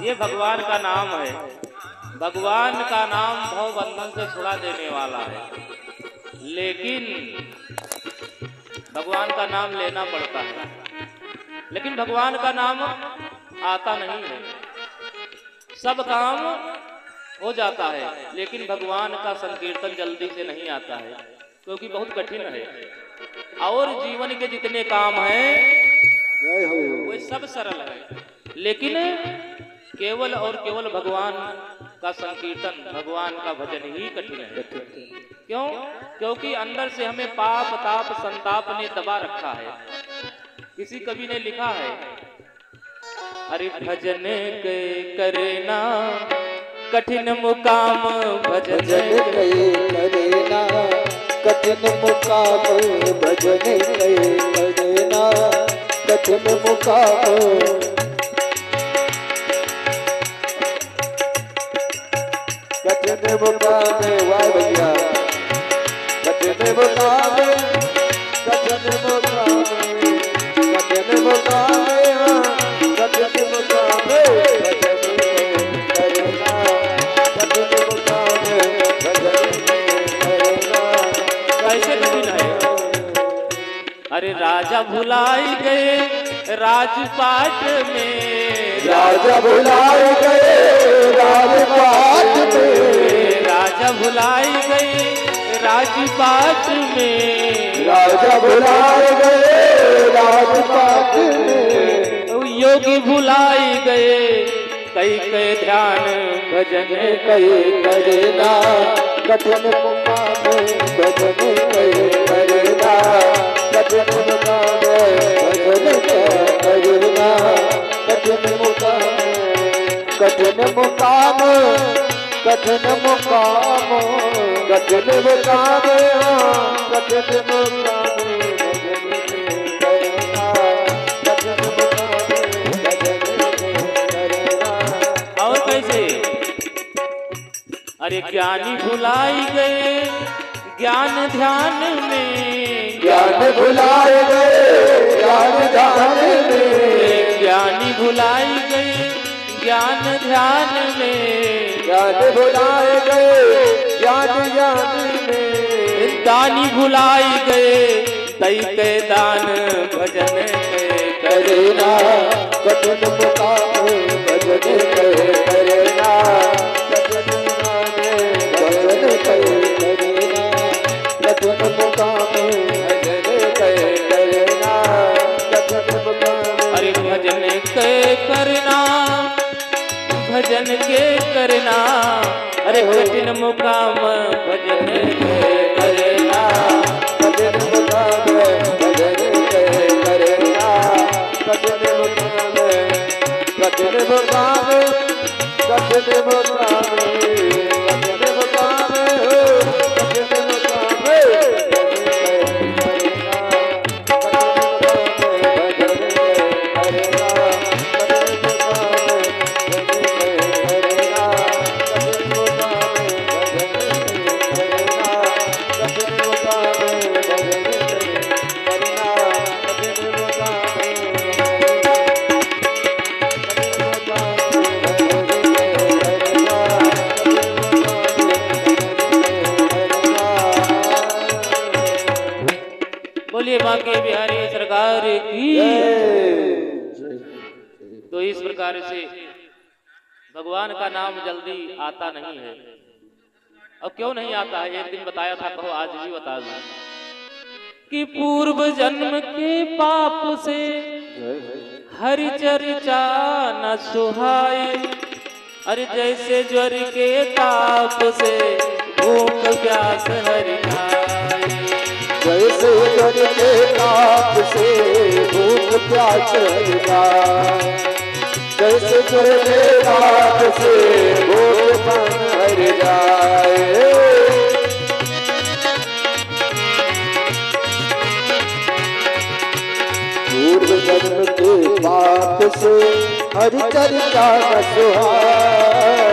ये भगवान का नाम है। भगवान का नाम भव बंधन से छुड़ा देने वाला है, लेकिन भगवान का नाम लेना पड़ता है, लेकिन भगवान का नाम आता नहीं है। सब काम हो जाता है, लेकिन भगवान का संकीर्तन जल्दी से नहीं आता है, क्योंकि बहुत कठिन है। और जीवन के जितने काम हैं वो सब सरल है, लेकिन केवल और केवल भगवान का संकीर्तन, भगवान का भजन ही कठिन है। क्यों? क्योंकि अंदर से हमें पाप ताप संताप ने दबा रखा है। किसी कवि ने लिखा है, अरे भजन के करना कठिन मुकाम, भजन के करना कठिन मुकाम, भजन के करना कठिन मुकाम। कठिन मुकाम वाह भैया, कठिन मुकाम, कठिन मुकाम, कठिन मुकाम, कठिन मुकाम, कठिन मुकाम, कैसे कठिन है? अरे राजा भुलाई गए राजपाट में, राजा भुलाए गए राजपाट में, राजा भुलाई गए राजपाट में, राजा भुलाए गए राजपाट में, योगी भुलाई गए कई कई ध्यान भजन कई करना कठिन मुकाम, भजन कई करना कठिन मुकाम, भजन करना कठिन मुकाम, कठिन मुकाम, कठिन मुकाम, कठिन मुकाम, कठिन मुकाम, भजन करना कठिन मुकाम, भजन करना। और कैसे? अरे ज्ञानी भुलाई गए ज्ञान ध्यान में, ज्ञान भुलाए गए ज्ञान ध्यान में, ज्ञानी भुलाई गए ज्ञान ध्यान में, ज्ञान भुलाए गए ज्ञान ज्ञान में, दानी भुलाई गए तई के दान भजन के करना कठिन मुकाम, भजन करना कठिन मुकाम, भजन करना कठिन मुकाम, भजन करना कठिन मुकाम। अरे भजन के करना भजन के करना, अरे कठिन मुकाम भजन के करना, कठिन मुकाम, भजन करना कठिन मुकाम, कठिन मुकाम, कठिन मुकाम, कठिन मुकाम, कठिन मुकाम, बोलिए बांके बिहारी सरकार की। तो इस प्रकार से भगवान का नाम जल्दी आता नहीं है। अब क्यों नहीं आता है? एक दिन बताया था, कहो आज भी बता दूं कि पूर्व जन्म के पाप से हरि चर्चा न सुहाए, अरे जैसे ज्वर के ताप से भूख प्यास हरि खाए, जैसे जल के ताप से भूख प्यास हरि जाए, जैसे जल के ताप से भूख प्यास हरि जाए। पूर्व जन्म के पाप से हरि चर्चा न सुहाए,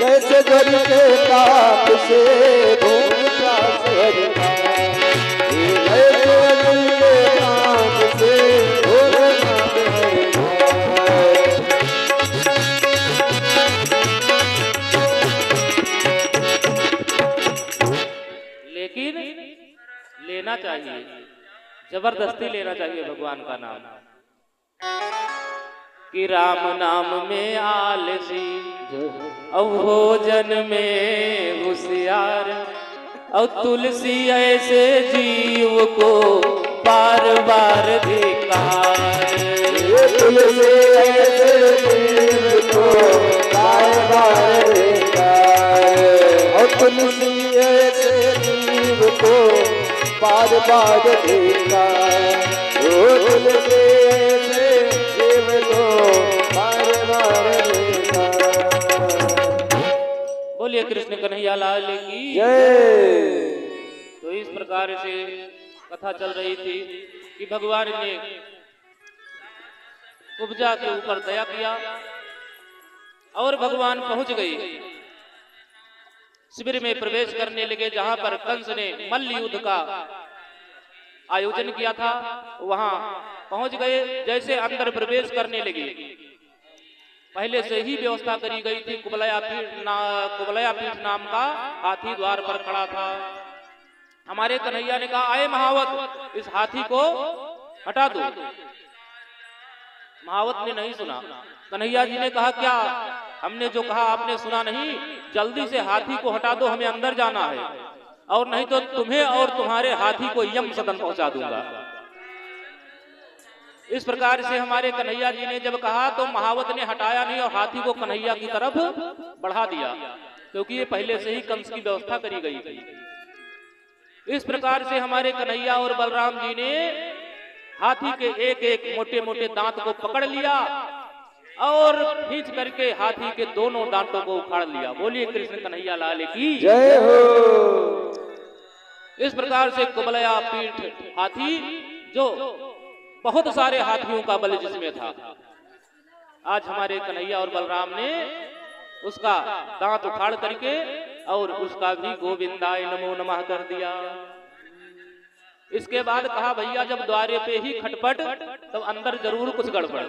जैसे जल के ताप से भूख प्यास हरि जाए, से चाहिए, जबरदस्ती लेना चाहिए भगवान का नाम। कि राम नाम में आलसी और भोजन में होशियार, और तुलसी ऐसे जीव को बार बार धिक्कार। तुलसी ऐसे जीव को बार बार धिक्कार, और तुलसी ऐसे जीव को बार बार धिक्कार। तुलसी ऐसे जीव को बार बार धिक्कार। बोलिए कृष्ण कन्हैया लाल की जय। तो इस प्रकार से कथा चल रही थी कि भगवान ने कुब्जा के ऊपर दया किया और भगवान पहुंच गए, शिविर में प्रवेश करने लगे जहां पर कंस ने मल्ल युद्ध का आयोजन किया था। वहां पहुंच गए, जैसे अंदर प्रवेश करने लगे पहले से ही व्यवस्था करी गई थी। कुबलया पीठ नाम का हाथी द्वार पर खड़ा था। हमारे कन्हैया ने कहा, आए महावत, इस हाथी को हटा दो। महावत ने नहीं सुना। कन्हैया जी ने कहा, क्या हमने जो कहा आपने सुना नहीं? जल्दी से हाथी को हटा दो, हमें अंदर जाना है, और नहीं तो तुम्हें और तुम्हारे हाथी को यम सदन पहुंचा दूंगा। इस प्रकार से हमारे कन्हैया जी ने जब कहा तो महावत ने हटाया नहीं और हाथी को कन्हैया की तरफ बढ़ा दिया, क्योंकि ये पहले से ही कंस की व्यवस्था करी गई थी। इस प्रकार से हमारे कन्हैया और बलराम जी ने हाथी के एक एक मोटे मोटे दांत को पकड़ लिया और खींच करके हाथी के दोनों दांतों को उखाड़ लिया। बोलिए कृष्ण कन्हैया लाल की जय हो। इस प्रकार से कुबलया पीठ हाथी, जो बहुत सारे हाथियों का बल जिसमें था, आज हमारे कन्हैया और बलराम ने उसका दांत उखाड़ करके और उसका भी गोविंदाय नमो नमः कर दिया। इसके बाद कहा, भैया जब द्वारे पे ही खटपट तब अंदर जरूर कुछ गड़बड़,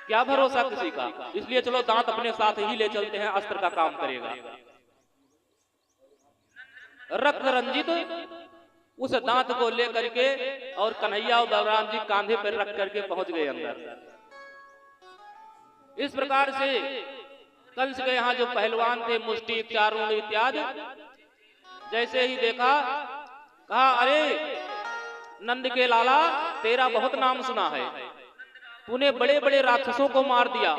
क्या भरोसा किसी का, इसलिए चलो दांत अपने साथ ही ले चलते हैं, अस्त्र का काम करेगा। रक्त रंजित उस दांत को ले करके और कन्हैया और बलराम जी कांधे पर रख करके पहुंच गए अंदर। इस प्रकार से कंस के यहाँ जो पहलवान थे, मुष्टि चारुण इत्यादि, जैसे ही देखा, कहा, अरे नंद के लाला, तेरा बहुत नाम सुना है, तूने बड़े बड़े राक्षसों को मार दिया,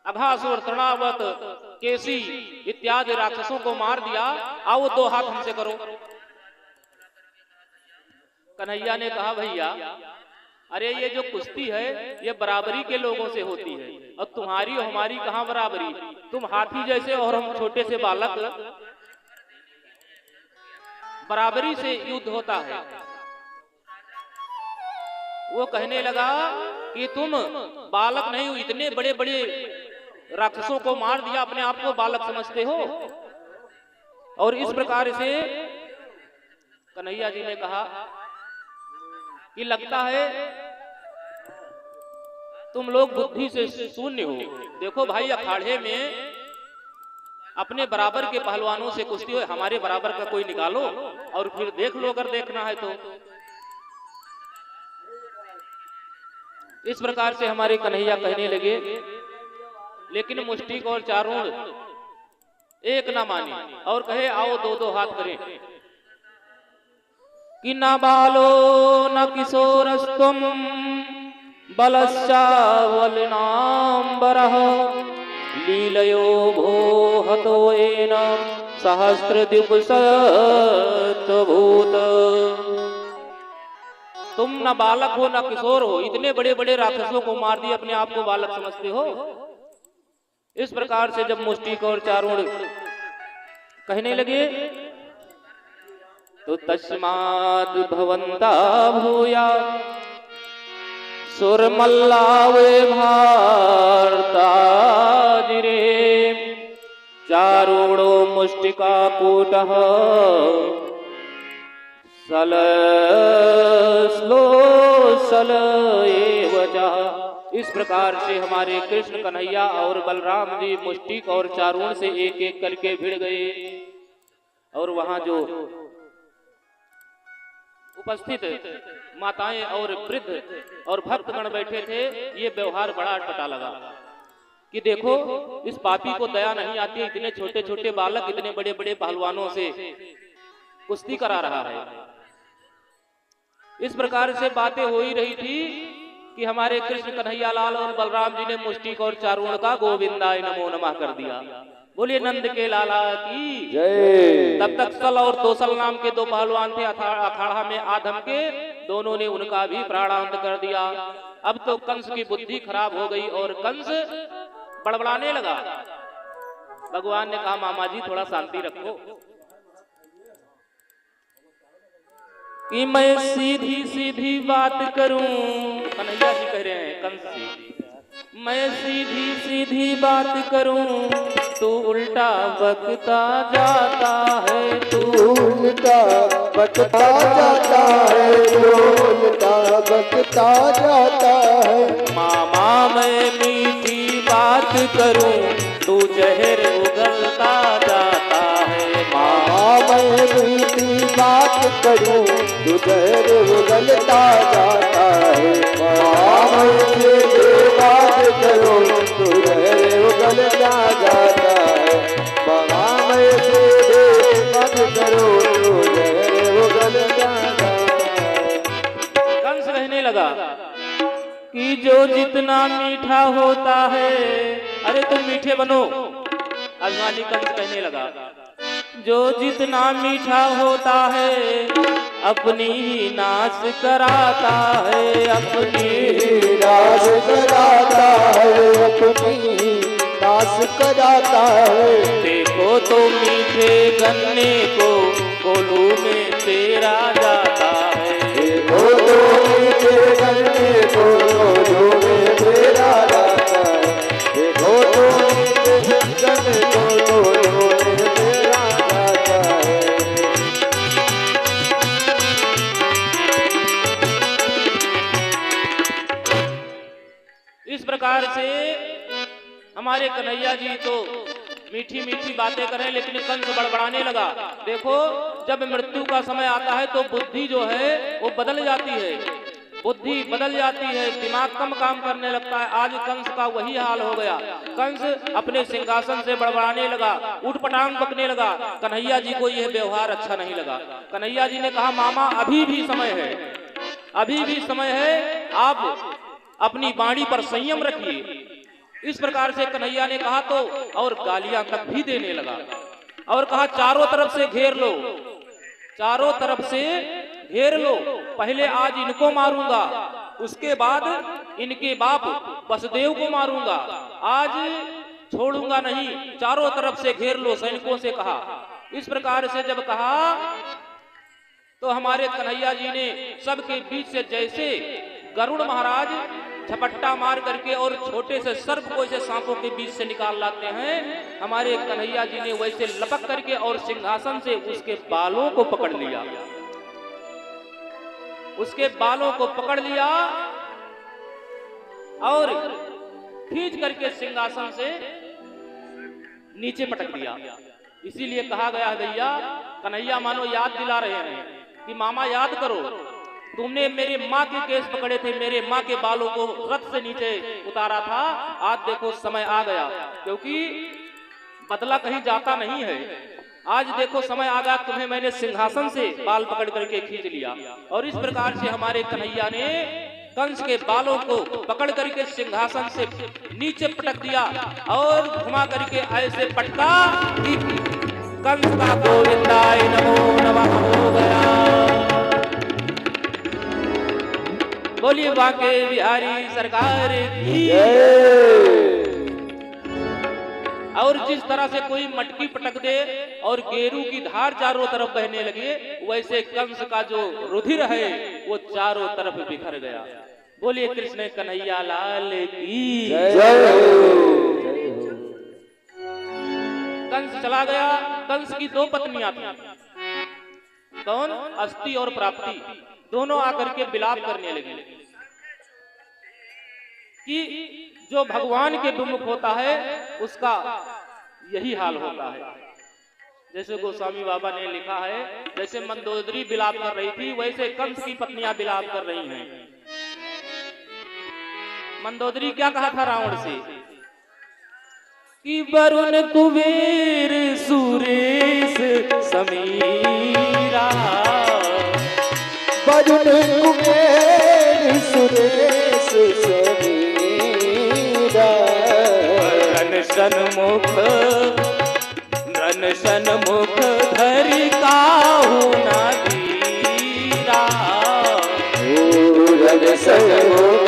अघासुर, तृणावत, केसी इत्यादि राक्षसों को मार दिया, आओ दो हाथ हमसे करो। कन्हैया ने कहा, भैया अरे ये जो कुश्ती है ये बराबरी के लोगों से होती है, और तुम्हारी और हमारी कहां बराबरी? तुम हाथी जैसे और हम छोटे से बालक, बराबरी से युद्ध होता है। वो कहने लगा कि तुम बालक नहीं हो, इतने बड़े बड़े राक्षसों को मार दिया, अपने आप को बालक समझते हो। और इस प्रकार से कन्हैया जी ने कहा कि लगता है तुम लोग बुद्धि से शून्य हो। देखो भाई, अखाड़े में अपने बराबर के पहलवानों से कुश्ती हो, हमारे बराबर का कोई निकालो और फिर देख लो अगर देखना है तो। इस प्रकार से हमारे कन्हैया कहने लगे, लेकिन मुष्टिक और चारुण एक ना मानी और कहे, आओ दो दो हाथ करें। कि न बालो न किशोरस्तुम बलश्चावलनाम्बरः लीलयो भो हतो येन सहस्रद्युपसत्तभूत। तुम न बालक हो न किशोर हो, इतने बड़े बड़े राक्षसों को मार दिए, अपने आप को बालक समझते हो। इस प्रकार से जब मुष्टिक और चारुण कहने लगे तो तस्माद् भवन्ता भूया सुरमल्लावे भारताजिरे चारुणो मुष्टिकाकूटः सलश्लोसल एव च। इस प्रकार से हमारे कृष्ण कन्हैया और बलराम जी मुष्टिक और चारुण से एक एक करके भिड़ गए, और वहां जो उपस्थित माताएं और वृद्ध और भक्तगण बैठे थे। ये व्यवहार बड़ा अटपटा लगा कि देखो इस पापी को दया नहीं आती, इतने छोटे छोटे बालक इतने बड़े बड़े पहलवानों से कुश्ती करा रहा है। इस प्रकार से बातें हो ही रही थी कि हमारे कृष्ण कन्हैया लाल और बलराम जी ने मुष्टिक और चारुण का गोविंदाय नमो नमः कर दिया। बोलिए नंद के लाला की जय। तब तक सल और तोसल नाम के दो पहलवान थे अखाड़ा में आधम के, दोनों ने उनका भी प्राणांत कर दिया। अब तो कंस की बुद्धि खराब हो गई और कंस बड़बड़ाने लगा। भगवान ने कहा मामा जी थोड़ा शांति रखो कि मैं सीधी सीधी बात करूं। कन्हैया जी कह रहे हैं कंस से, मैं सीधी सीधी बात करूं तू उल्टा बकता जाता है, तू उल्टा बकता जाता है, उल्टा बकता जाता है। मामा मैं मीठी बात करूं तू जहर उगलता जाता है। मामा मैं मीठी बात करूं तू जहर उगलता जाता है। मामा मैं बात करूं तू जहर उगलता जाता है। मामा मैं बात करूं तू जहर उगलता जाता है। कंस कहने लगा कि जो जितना मीठा होता है, अरे तुम मीठे बनो। अभिमानी कंस कहने लगा जो जितना मीठा होता है अपनी ही नाश कराता है, अपनी ही नाश कराता है, अपनी ही नाश कराता है। देखो तो मीठे गन्ने को कोल्हू में तेरा जाता है। देखो तो मीठे गन्ने को कोल्हू में तेरा जाता है। देखो तो मीठे गन्ने को कोल्हू में तेरा जाता है। इस प्रकार से हमारे कन्हैया जी तो मीठी मीठी बातें करें, लेकिन कंस बड़बड़ाने लगा। देखो जब मृत्यु का समय आता है तो बुद्धि जो है वो बदल जाती है, बुद्धि बदल जाती है, दिमाग कम काम करने लगता है। आज कंस का वही हाल हो गया। कंस अपने सिंहासन से बड़बड़ाने लगा, उठपटांग बकने लगा। कन्हैया जी को यह व्यवहार अच्छा नहीं लगा। कन्हैया जी ने कहा मामा अभी भी समय है, अभी भी समय है, आप अपनी वाणी पर संयम रखिए। इस प्रकार से कन्हैया ने कहा तो और गालियां तक भी देने लगा और कहा चारों तरफ से घेर लो, चारों तरफ से घेर लो। पहले आज इनको मारूंगा, उसके बाद इनके बाप वसुदेव को मारूंगा, आज छोड़ूंगा नहीं, चारों तरफ से घेर लो, सैनिकों से कहा। इस प्रकार से जब कहा तो हमारे कन्हैया जी ने सबके बीच से जैसे गरुड़ महाराज झपट्टा मार करके और छोटे से सर्प को ऐसे सांपों के बीच से निकाल लाते हैं, हमारे कन्हैया जी ने वैसे लपक करके और सिंहासन से उसके बालों को पकड़ लिया, उसके बालों को पकड़ लिया और खींच करके सिंहासन से नीचे पटक दिया। इसीलिए कहा गया है भैया, कन्हैया मानो याद दिला रहे हैं कि मामा याद करो, तुमने मेरे माँ के केस पकड़े थे, मेरे माँ के बालों को रथ से नीचे उतारा था, आज देखो समय आ गया, क्योंकि बदला कहीं जाता नहीं है। आज देखो समय आ गया, तुम्हें मैंने सिंहासन से बाल पकड़ करके खींच लिया। और इस प्रकार से हमारे कन्हैया ने कंस के बालों को पकड़ करके सिंहासन से नीचे पटक दिया और घुमा करके ऐसे पटका कि कंस का गोविंदाय नमो नमः हो गया। बोलिए बांके बिहारी सरकार की। और जिस तरह से कोई मटकी पटक दे और गेरू की धार चारों तरफ बहने लगे, वैसे कंस का जो रुधिर है वो चारों तरफ बिखर गया। बोलिए कृष्ण कन्हैया लाल की जय हो। कंस चला गया। कंस की दो पत्नियां थी, कौन? अस्ति और प्राप्ति, दोनों आकर के विलाप करने लगी कि जो भगवान के विमुख होता है उसका यही हाल होता है। जैसे गोस्वामी बाबा ने लिखा है, जैसे मंदोदरी विलाप कर रही थी, वैसे कंस की पत्नियां विलाप कर रही हैं। मंदोदरी क्या कहा था रावण से कि वरुण कुबेर सुरेश समीरा, वरुण कुबेर सुरेश समीरा, रन सन्मुख धरि काहू न धीरा, रन सन्मुख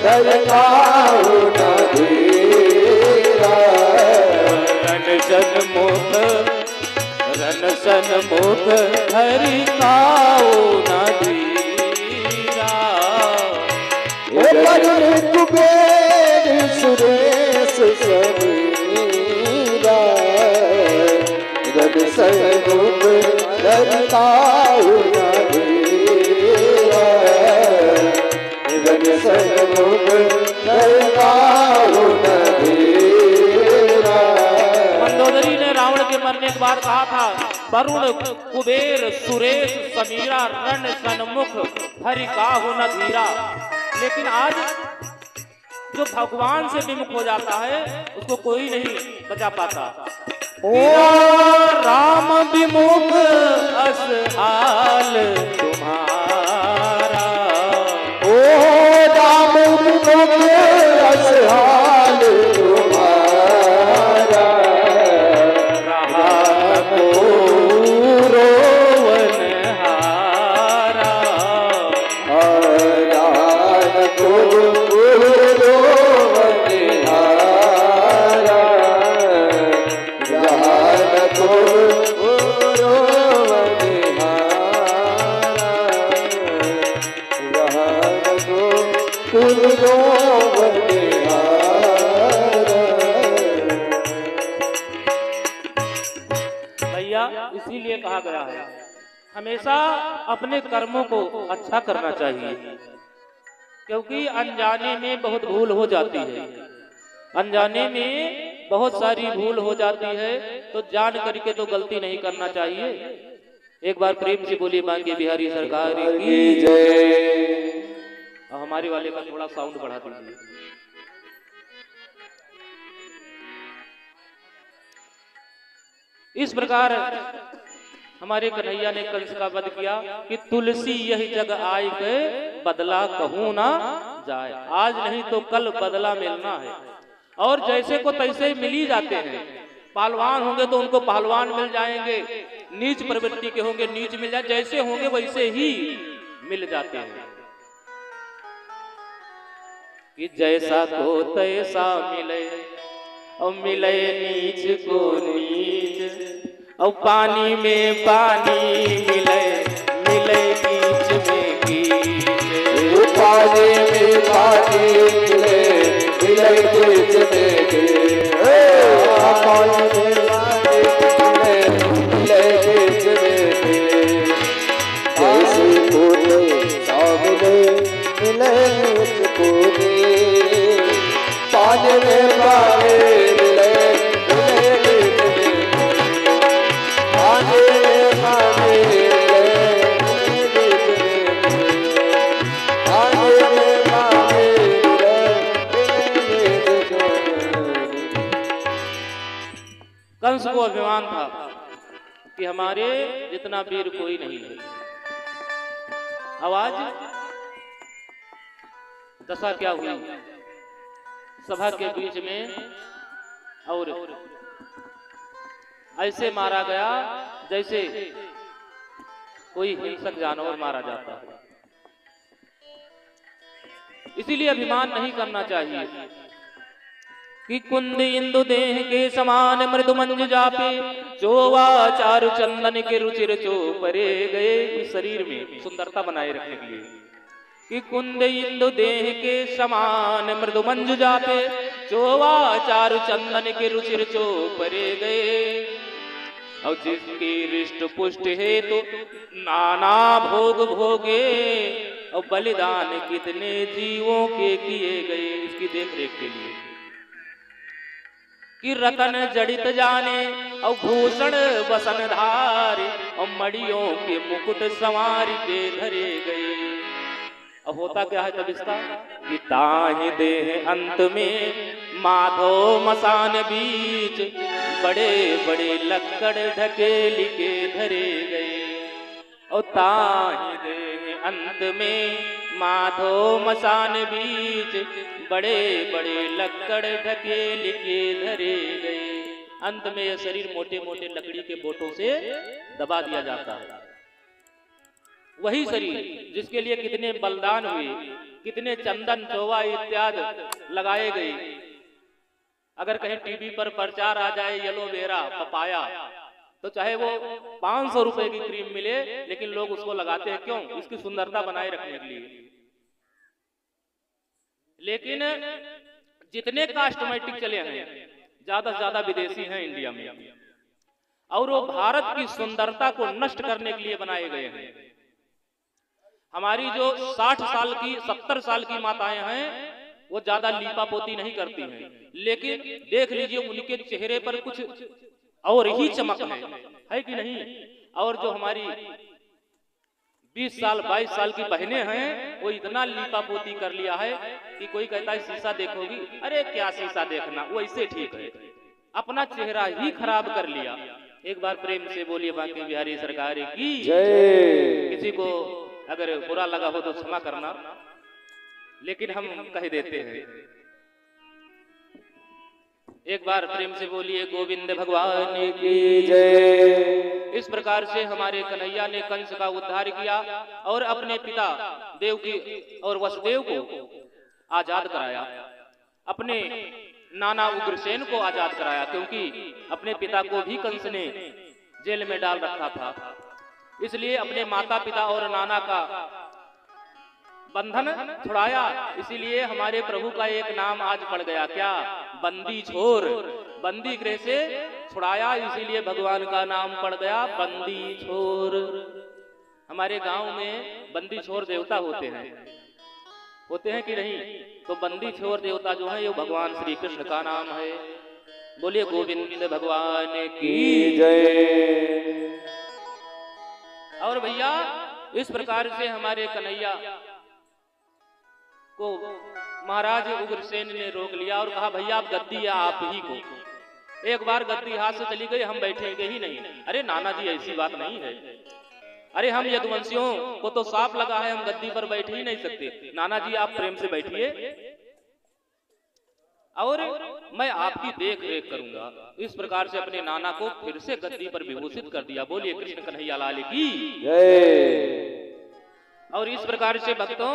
धरि काहू न धीरा, रन सन्मुख धरि काहू न धीरा। वरुण कुबेर सुरेश समीरा, रन सन्मुख धरि काहू न धीरा, रन सन्मुख धरि काहू न धीरा। मंदोदरी ने रावण के मरने के बाद कहा था, वरुण कुबेर सुरेश समीरा, रण सन्मुख हरि काहू न धीरा। लेकिन आज जो भगवान से विमुख हो जाता है उसको कोई नहीं बचा पाता। ओ राम विमुख अस हाल तुम्हारा, ओ राम विमुख अस हाल तुम्हारा, रहा को रोवन हारा, राम को रोवन हारा, राम को रोवन हारा, राम को रोवन हारा। भैया इसीलिए कहा गया है हमेशा अपने कर्मों को अच्छा करना चाहिए, क्योंकि अनजाने में बहुत भूल हो जाती है, अनजाने में बहुत सारी भूल हो जाती है, तो जान करके तो गलती नहीं करना चाहिए। एक बार प्रेम से बोलिए बांके बिहारी सरकार की जय। और हमारे वाले का थोड़ा साउंड बढ़ा दीजिए। इस प्रकार हमारे कन्हैया ने कंस का वध किया कि तुलसी यही जग आए के बदला कहूं ना जाए। आज नहीं तो कल बदला मिलना है, और जैसे को तैसे मिल ही जाते हैं। पहलवान होंगे तो उनको पहलवान मिल जाएंगे, नीच प्रवृत्ति के होंगे नीच मिल जाए, जैसे होंगे वैसे ही मिल जाते हैं। कि जैसा को तैसा मिले, और मिले नीच को नीच, और पानी में पानी मिले, मिले कीच में कीच, पानी में पानी मिले, मिले कीच में कीच, पानी में पानी मिले, मिले कीच में कीच, जैसे फूले सामने मिले नीच को नीच, पानी में पानी मिले, मिले कीच में कीच, पानी में पानी मिले, मिले कीच में कीच, पानी में पानी मिले, मिले कीच में कीच। कंस को अभिमान था कि हमारे जितना वीर कोई नहीं है। अब आज दशा क्या हुई, सभा के बीच में और ऐसे मारा गया जैसे कोई हिंसक जानवर मारा जाता है। इसीलिए अभिमान नहीं करना चाहिए कि कुंद इंदु देह के समान मृदु मंज जापे, चोवा चारु चंदन के रुचिर चो परे गए। इस शरीर में सुंदरता बनाए रखने के लिए कि कुंद इंदु देह के समान मृदु मंज जापे, चोवा चारु चंदन के रुचिर चो परे गए। और जिसकी रिष्ट पुष्ट है तो नाना भोग भोगे, और बलिदान कितने जीवों के किए गए। इसकी देख रेख के लिए कि रतन जड़ित जाने और भूषण बसन धारे और मड़ियों के मुकुट संवार के धरे गए। अब होता क्या है तब इसका कि ताहि देह अंत में माधो मसान बीच बड़े बड़े लक्कड़ ढकेल के धरे गए। और ताहि देह अंत में माधो मसान बीच बड़े बड़े लक्कड़ ढकेल के धरे गए। अंत में यह शरीर मोटे मोटे लकड़ी के बोटों से दबा दिया जाता है। वही शरीर जिसके लिए कितने बलिदान हुए, कितने चंदन चोवा इत्यादि लगाए गए। अगर कहीं टीवी पर प्रचार आ जाए एलोवेरा पपाया, तो चाहे वो 500 रुपए की क्रीम मिले, लेकिन लोग उसको लगाते हैं। क्यों? इसकी सुंदरता बनाए रखने के लिए। लेकिन जितने कॉस्मेटिक चले हैं, ज्यादा से ज्यादा विदेशी हैं इंडिया में, और वो भारत की सुंदरता को नष्ट करने के लिए बनाए गए हैं। हमारी जो 60 साल की 70 साल की माताएं हैं, वो ज्यादा लीपा पोती नहीं करती हैं, लेकिन देख लीजिए उनके चेहरे पर कुछ और ही चमक है कि नहीं। और जो हमारी 20 साल 22 साल की बहनें हैं, वो इतना लीपा पोती कर लिया है कि कोई कहता है शीशा देखोगी, अरे क्या शीशा देखना, वो ऐसे ठीक है, अपना चेहरा ही खराब कर लिया। एक बार प्रेम से बोलिए बांके बिहारी सरकार की जय। किसी को अगर बुरा लगा हो तो क्षमा करना, लेकिन हम कह देते हैं। एक बार प्रेम से बोलिए गोविंद भगवान की जय। इस प्रकार से हमारे कन्हैया ने कंस का उद्धार किया और अपने पिता देवकी और वसुदेव को आजाद कराया, अपने नाना उग्रसेन को आजाद कराया, क्योंकि अपने पिता को भी कंस ने जेल में डाल रखा था। इसलिए अपने माता पिता और नाना का बंधन छुड़ाया। इसीलिए हमारे प्रभु का एक नाम आज पड़ गया, क्या? बंदी छोर। बंदी गृह से छुड़ाया, इसीलिए भगवान का नाम पड़ गया बंदी छोर। हमारे गांव में बंदी छोर देवता होते हैं कि नहीं? तो बंदी छोर देवता जो है, ये भगवान श्री कृष्ण का नाम है। बोलिए गोविंद भगवान की जय। और भैया इस प्रकार से हमारे कन्हैया को महाराज उग्रसेन ने रोक लिया और कहा भैया आप गद्दी या आप ही को। एक बार गद्दी हाथ से चली गई, हम बैठेंगे ही नहीं। अरे नाना जी ऐसी बात नहीं है, अरे हम यदुवंशियों को तो साफ लगा है हम गद्दी पर बैठ ही नहीं सकते। नाना जी आप प्रेम से बैठिए और मैं आपकी देख रेख करूंगा। इस प्रकार से अपने नाना को फिर से गद्दी पर विभूषित कर दिया। बोलिए कृष्ण कन्हैया लाल की जय। और इस प्रकार से भक्तों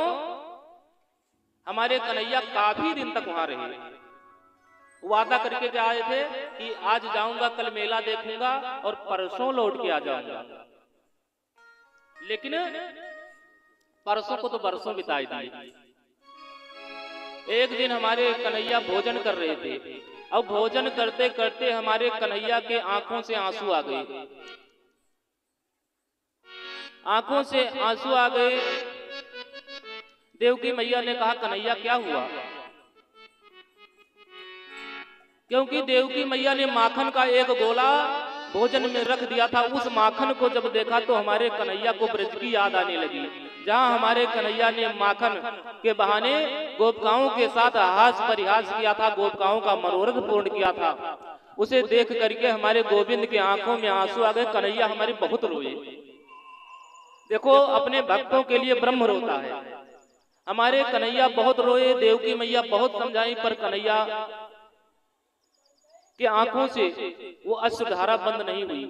हमारे कन्हैया काफी दिन तक वहां रहे। वादा करके के आए थे कि आज जाऊंगा, कल मेला देखूंगा और परसों लौट के आ जाऊंगा, लेकिन परसों को तो बरसों बिताई दिए। एक दिन हमारे कन्हैया भोजन कर रहे थे, अब भोजन करते करते हमारे कन्हैया के आंखों से आंसू आ गए। आंखों से आंसू आ गए। देवकी मैया ने कहा कन्हैया क्या हुआ? क्योंकि देवकी मैया ने माखन का एक गोला भोजन में रख दिया था। उस माखन को जब देखा तो हमारे कन्हैया को ब्रज की याद आने लगी, जहां हमारे कन्हैया ने माखन के बहाने गोपिकाओं के साथ हास परिहास किया था, गोपिकाओं का मनोरथ पूर्ण किया था। उसे देख करके हमारे गोविंद की आंखों में आंसू आ गए। कन्हैया हमारे बहुत रोए। देखो अपने भक्तों के लिए ब्रह्म रोता है। हमारे कन्हैया बहुत रोए, देवकी मैया बहुत समझाई, पर कन्हैया के आंखों से वो अश्रुधारा बंद नहीं हुई।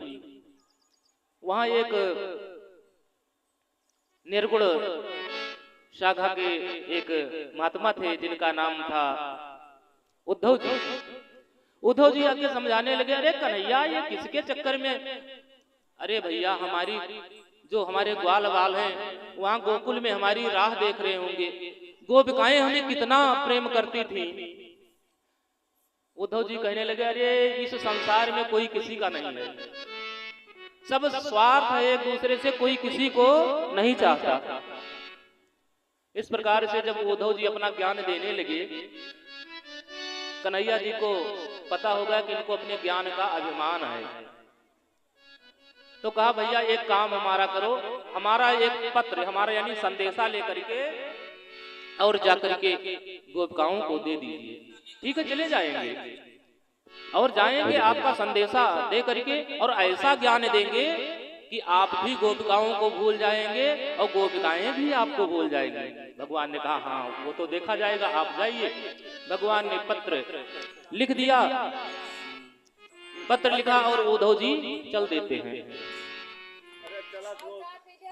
वहां एक निर्गुण शाखा के एक महात्मा थे जिनका नाम था उद्धव जी। उद्धव जी आके समझाने लगे, अरे कन्हैया ये किसके चक्कर में? अरे भैया हमारी जो हमारे ग्वाल वाल हैं वहां गोकुल में हमारी राह देख रहे होंगे, गोपिकाएं हमें कितना प्रेम करती थी। उद्धव जी कहने लगे, अरे इस संसार में कोई किसी का नहीं है, सब स्वार्थ है एक दूसरे से, कोई किसी को नहीं चाहता। इस प्रकार से जब उद्धव जी अपना ज्ञान देने लगे कन्हैया जी को पता होगा कि इनको अपने ज्ञान का अभिमान है, तो कहा भैया एक काम हमारा करो, हमारा एक पत्र, हमारा यानी संदेशा लेकर के और जाकर के गोपिकाओं को दे दीजिए। ठीक है, चले जाएंगे और जाएंगे आपका संदेशा दे करके और ऐसा ज्ञान देंगे कि आप भी गोपिकाओं को भूल जाएंगे और गोपिकाएं भी आपको भूल जाएंगी। भगवान ने कहा हाँ वो तो देखा जाएगा, आप जाइए। भगवान ने पत्र लिख दिया, पत्र लिखा और उद्धव जी चल देते हैं।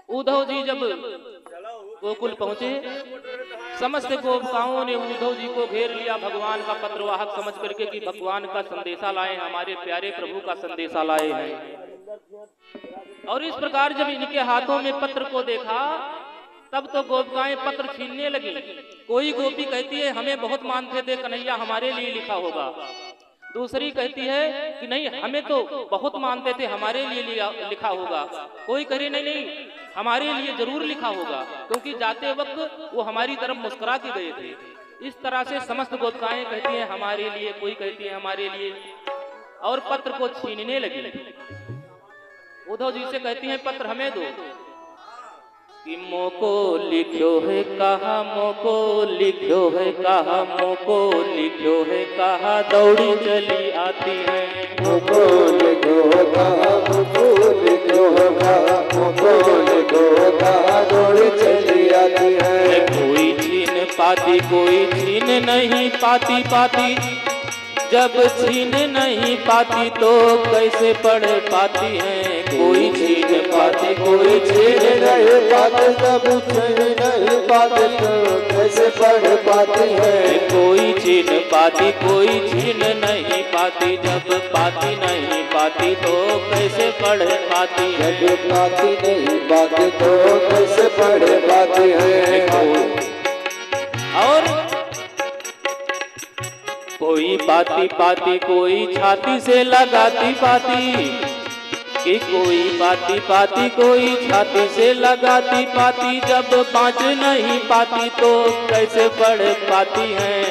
उद्धव जी जब गोकुल पहुंचे, समस्त गोपिकाओं ने उद्धव जी को घेर लिया, भगवान का पत्रवाहक समझ करके कि भगवान का संदेशा लाए, हमारे प्यारे प्रभु का संदेशा लाए हैं। और इस प्रकार जब इनके हाथों में पत्र को देखा तब तो गोपिकाएं पत्र छीनने लगी। कोई गोपी कहती है हमें बहुत मानते थे कन्हैया, हमारे लिए लिखा होगा। दूसरी कहती है कि नहीं हमें तो बहुत मानते थे, हमारे लिए लिखा होगा। कोई कहे नहीं नहीं हमारे लिए जरूर लिखा होगा, क्योंकि जाते वक्त वो हमारी तरफ मुस्कुरा के गए थे। इस तरह से समस्त गोपिकाएं कहती हैं हमारे लिए, कोई कहती है हमारे लिए, और पत्र को छीनने लगी। उद्धव जी से कहती हैं पत्र हमें दो। कि मोको लिखो है कहा, मोको लिखो है कहा, मोको लिखो है कहा, दौड़ी चली आती है। मोको लिखो है कहा, मोको लिखो है कहा, मोको लिखो है कहा, दौड़ी चली आती है। कोई छीन पाती, कोई छीन नहीं पाती, पाती जब छीन नहीं पाती तो कैसे पढ़ पाती है। कोई छीन पाती, कोई छीन नहीं पाती, जब छीन नहीं पाती तो कैसे पढ़ पाती है। कोई छीन पाती, कोई छीन नहीं पाती, जब पाती नहीं पाती तो कैसे पढ़ पाती है। जब पाती नहीं पाती तो कैसे पढ़ पाती है। और कोई पाती पाती, कोई छाती से लगाती पाती, कि कोई पाती पाती, कोई छाती से लगाती पाती, जब पाँच नहीं पाती तो कैसे पढ़ पाती है।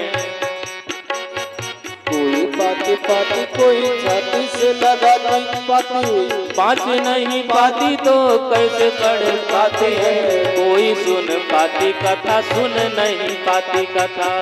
कोई पाती पाती, कोई छाती से लगाती पाती, पाँच नहीं पाती तो कैसे पढ़ पाती है। कोई सुन पाती कथा, सुन नहीं पाती कथा,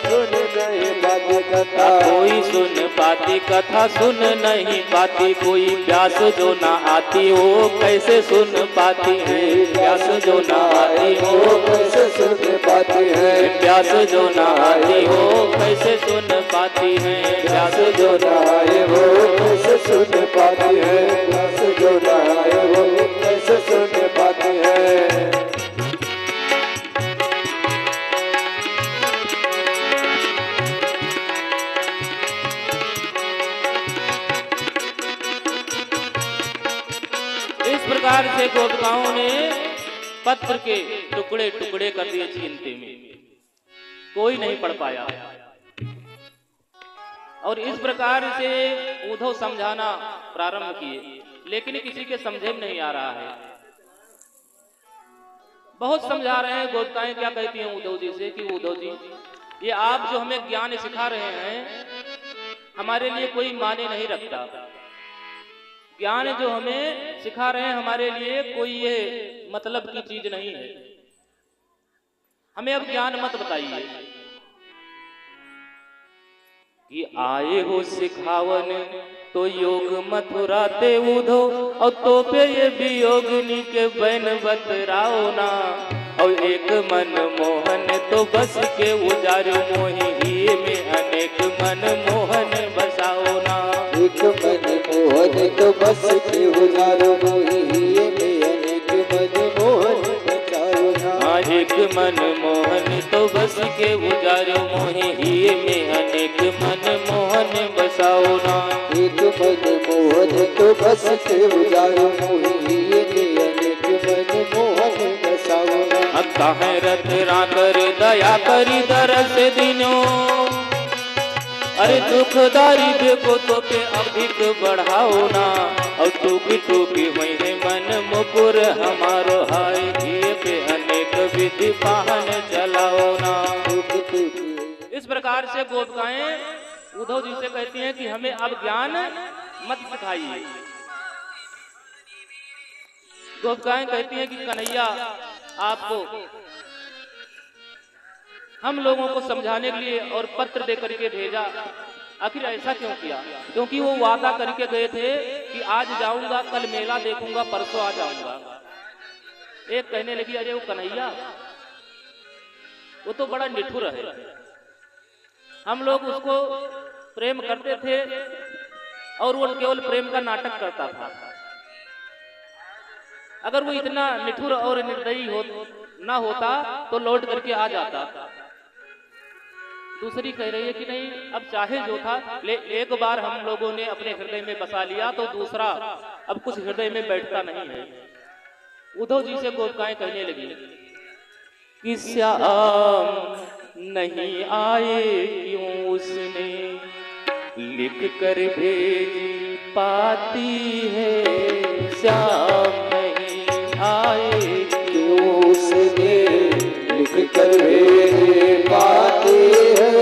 सुन नहीं पाती कथा। कोई सुन पाती कथा, सुन नहीं पाती, कोई प्यास जो ना आती वो कैसे सुन पाती है। प्यास जो ना आती वो कैसे सुन पाती है। प्यास जो ना आती वो कैसे सुन पाती है। प्यास जो ना आए वो कैसे सुन पाती है। प्यास जो ना आए वो कैसे सुन पाती है। इस प्रकार से गोपिकाओं ने पत्र के टुकड़े टुकड़े कर दिए छीनते में, कोई नहीं पढ़ पाया। और इस प्रकार से उद्धव समझाना प्रारंभ किए, लेकिन किसी के समझे में नहीं आ रहा है। बहुत समझा रहे हैं। गोपिकाएं क्या कहती हैं उद्धव जी से कि उद्धव जी ये आप जो हमें ज्ञान सिखा रहे हैं हमारे लिए कोई माने नहीं रखता। ज्ञान जो हमें सिखा रहे हैं हमारे लिए कोई ये मतलब की चीज नहीं है। हमें अब ज्ञान मत बताइए। कि आए हो सिखावन तो योग मथुरा ते उधो, और तो पे ये वियोगिनी के बैन बतराओ ना। और एक मन मोहन तो बस के उजारो मोही, ही में अनेक मन मोहन बसाओ ना। एक मन मोहन तो बस के उजारो मोही, में अनेक मन मोहन बसाओ ना। एक मन मोहन तो बस के उजारो मोही, ही में अनेक मन मोहन बसाओ ना। एक मन मोहन तो बस के उजारो मोही, में अनेक मन मोहन बसाओ ना। कहे रथ राकर दया करी दरस दिनो, अरे दुखदारी देखो तो पे अधिक बढ़ाओ ना। और टूकी टूकी हुई है मन मुकुर हमारो, हाय घी पे अनेक विधि पाहन चलाओ ना। इस प्रकार से गोपिकाएं उद्धव जी से कहती हैं कि हमें अब ज्ञान मत सिखाइए। गोपिकाएं कहती हैं कि कन्हैया आपको हम लोगों को समझाने के लिए और पत्र दे करके भेजा, आखिर ऐसा क्यों किया? क्योंकि वो वादा करके गए थे कि आज जाऊंगा, कल मेला देखूंगा, परसों आ जाऊंगा। एक कहने लगी अरे वो कन्हैया वो तो बड़ा निठुर है, हम लोग उसको प्रेम करते थे और वो केवल प्रेम का नाटक करता था। अगर वो इतना निठुर और निर्दयी ना होता तो लौट करके आ जाता। दूसरी कह रही है कि नहीं, अब चाहे जो था एक बार हम लोगों ने अपने हृदय में बसा लिया तो दूसरा अब कुछ हृदय में बैठता नहीं है। उद्धव जी से गोपिकाएं कहने लगी कि श्याम नहीं आए क्यों उसने लिख कर भेजी पाती है, श्याम नहीं आए क्यों उसने लिख कर भेजी पाती है,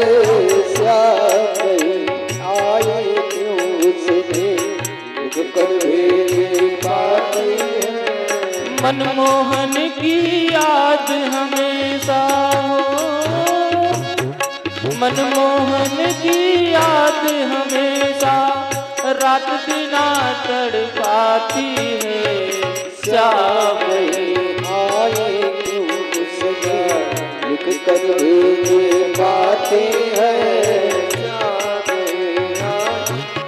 श्याम नहीं आए क्यों उसने लिख कर भेजी पाती है। मनमोहन की याद हमेशा हो, मनमोहन की याद हमेशा रात बिना तड़पाती है, श्याम आए क्यों उसने लिख कर भेजे पाते हैं,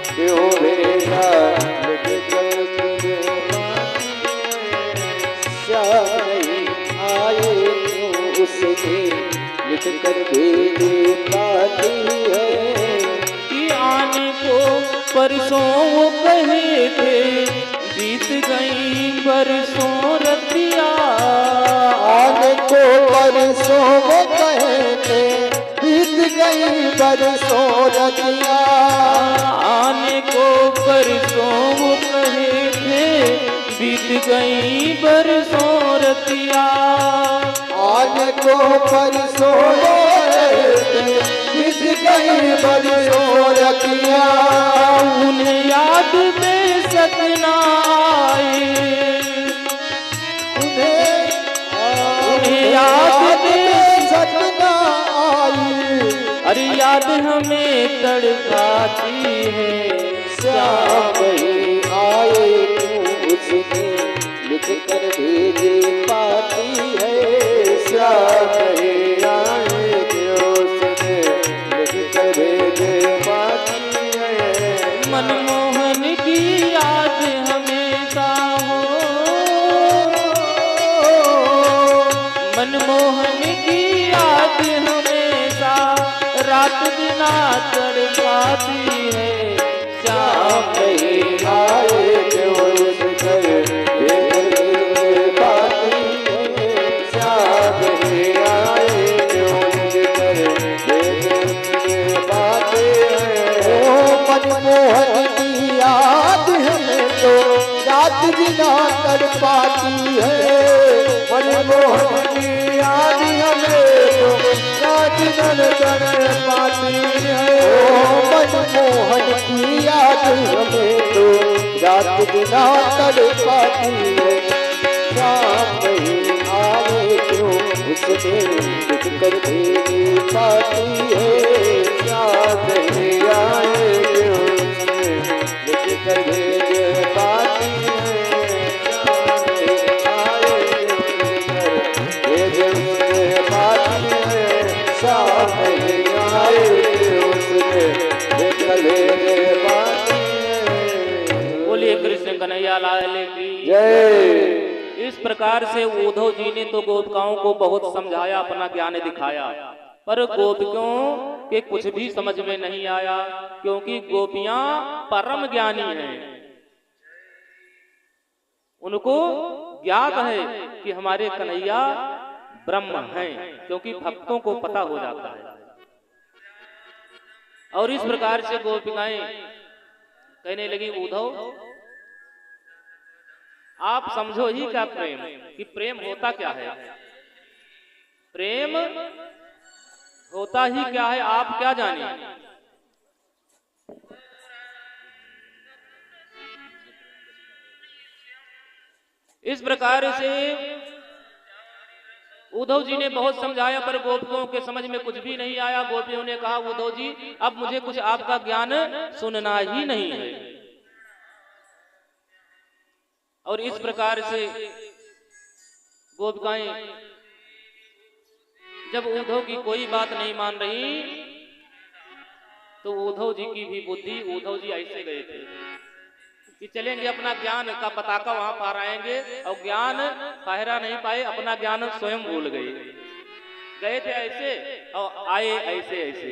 क्यों भेजा लिख कर भेजे आए क्यों उसने लिख कर भेजे पाती है। कि आने को परसों वो कहे थे, बीत गई बरसों रतिया, आने को परसों वो कहे थे, बीत गई बरसों रतिया, आने को परसों वो कहे थे, बीत गई बरसों रतिया, आने को परसों बीत गई बरसों रतिया, उन्हें याद बेशक ना आए, उन्हें याद बेशक ना आई, अरे याद हमें तड़पाती है, श्याम नहीं आए क्यों उसने लिख कर भेजे पाती है, श्याम नहीं आए क्यों उसने लिख कर भेजे पाती है। मनमोहन की याद हमेशा हो, मनमोहन की याद हमेशा रात बिना तड़पाती है, श्याम नहीं आए क्यों उसने भेजे पाती है, श्याम नहीं आए क्यों उसने भेजे पाती है। ओ मनमोहन की याद हमें तो रात बिना तड़पाती है, मनमोहन की याद हमें तो रात बिना तड़पाती है। ओ मनमोहन की याद हमें तो रात बिना तड़पाती है, श्याम नहीं आए क्यों उसने लिख कर भेजी पाती है, श्याम नहीं आए क्यों उसने लिख कर भेजे पाती है, श्याम नहीं आए क्यों भेजे पाती है, श्याम नहीं आए क्यों उसने लिख कर भेजे पाती है। बोलिए कृष्ण कन्हैया लाल की जय। इस प्रकार से उद्धव जी ने तो गोपिकाओं को बहुत समझाया, अपना ज्ञान दिखाया, पर गोपियों के कुछ भी समझ में नहीं आया, क्योंकि गोपियां परम ज्ञानी हैं। उनको ज्ञात है कि हमारे कन्हैया ब्रह्म हैं, क्योंकि भक्तों को पता हो जाता है। और इस प्रकार से गोपिकाएं कहने लगी उद्धव आप समझो ही क्या प्रेम, कि प्रेम होता क्या है। प्रेम होता ही क्या है आप क्या जाने। इस प्रकार से उद्धव जी ने बहुत समझाया पर गोपियों के समझ में कुछ भी नहीं आया। गोपियों ने कहा उद्धव जी अब मुझे कुछ आपका ज्ञान सुनना ही नहीं है। और इस प्रकार से गोपिकाएं जब उद्धव की कोई बात नहीं मान रही तो उद्धव जी की भी बुद्धि, उद्धव जी ऐसे गए थे कि चलेंगे अपना ज्ञान का पताका वहां पार आएंगे, और ज्ञान फहरा नहीं पाए, अपना ज्ञान स्वयं भूल गए। गए थे ऐसे और आए ऐसे ऐसे,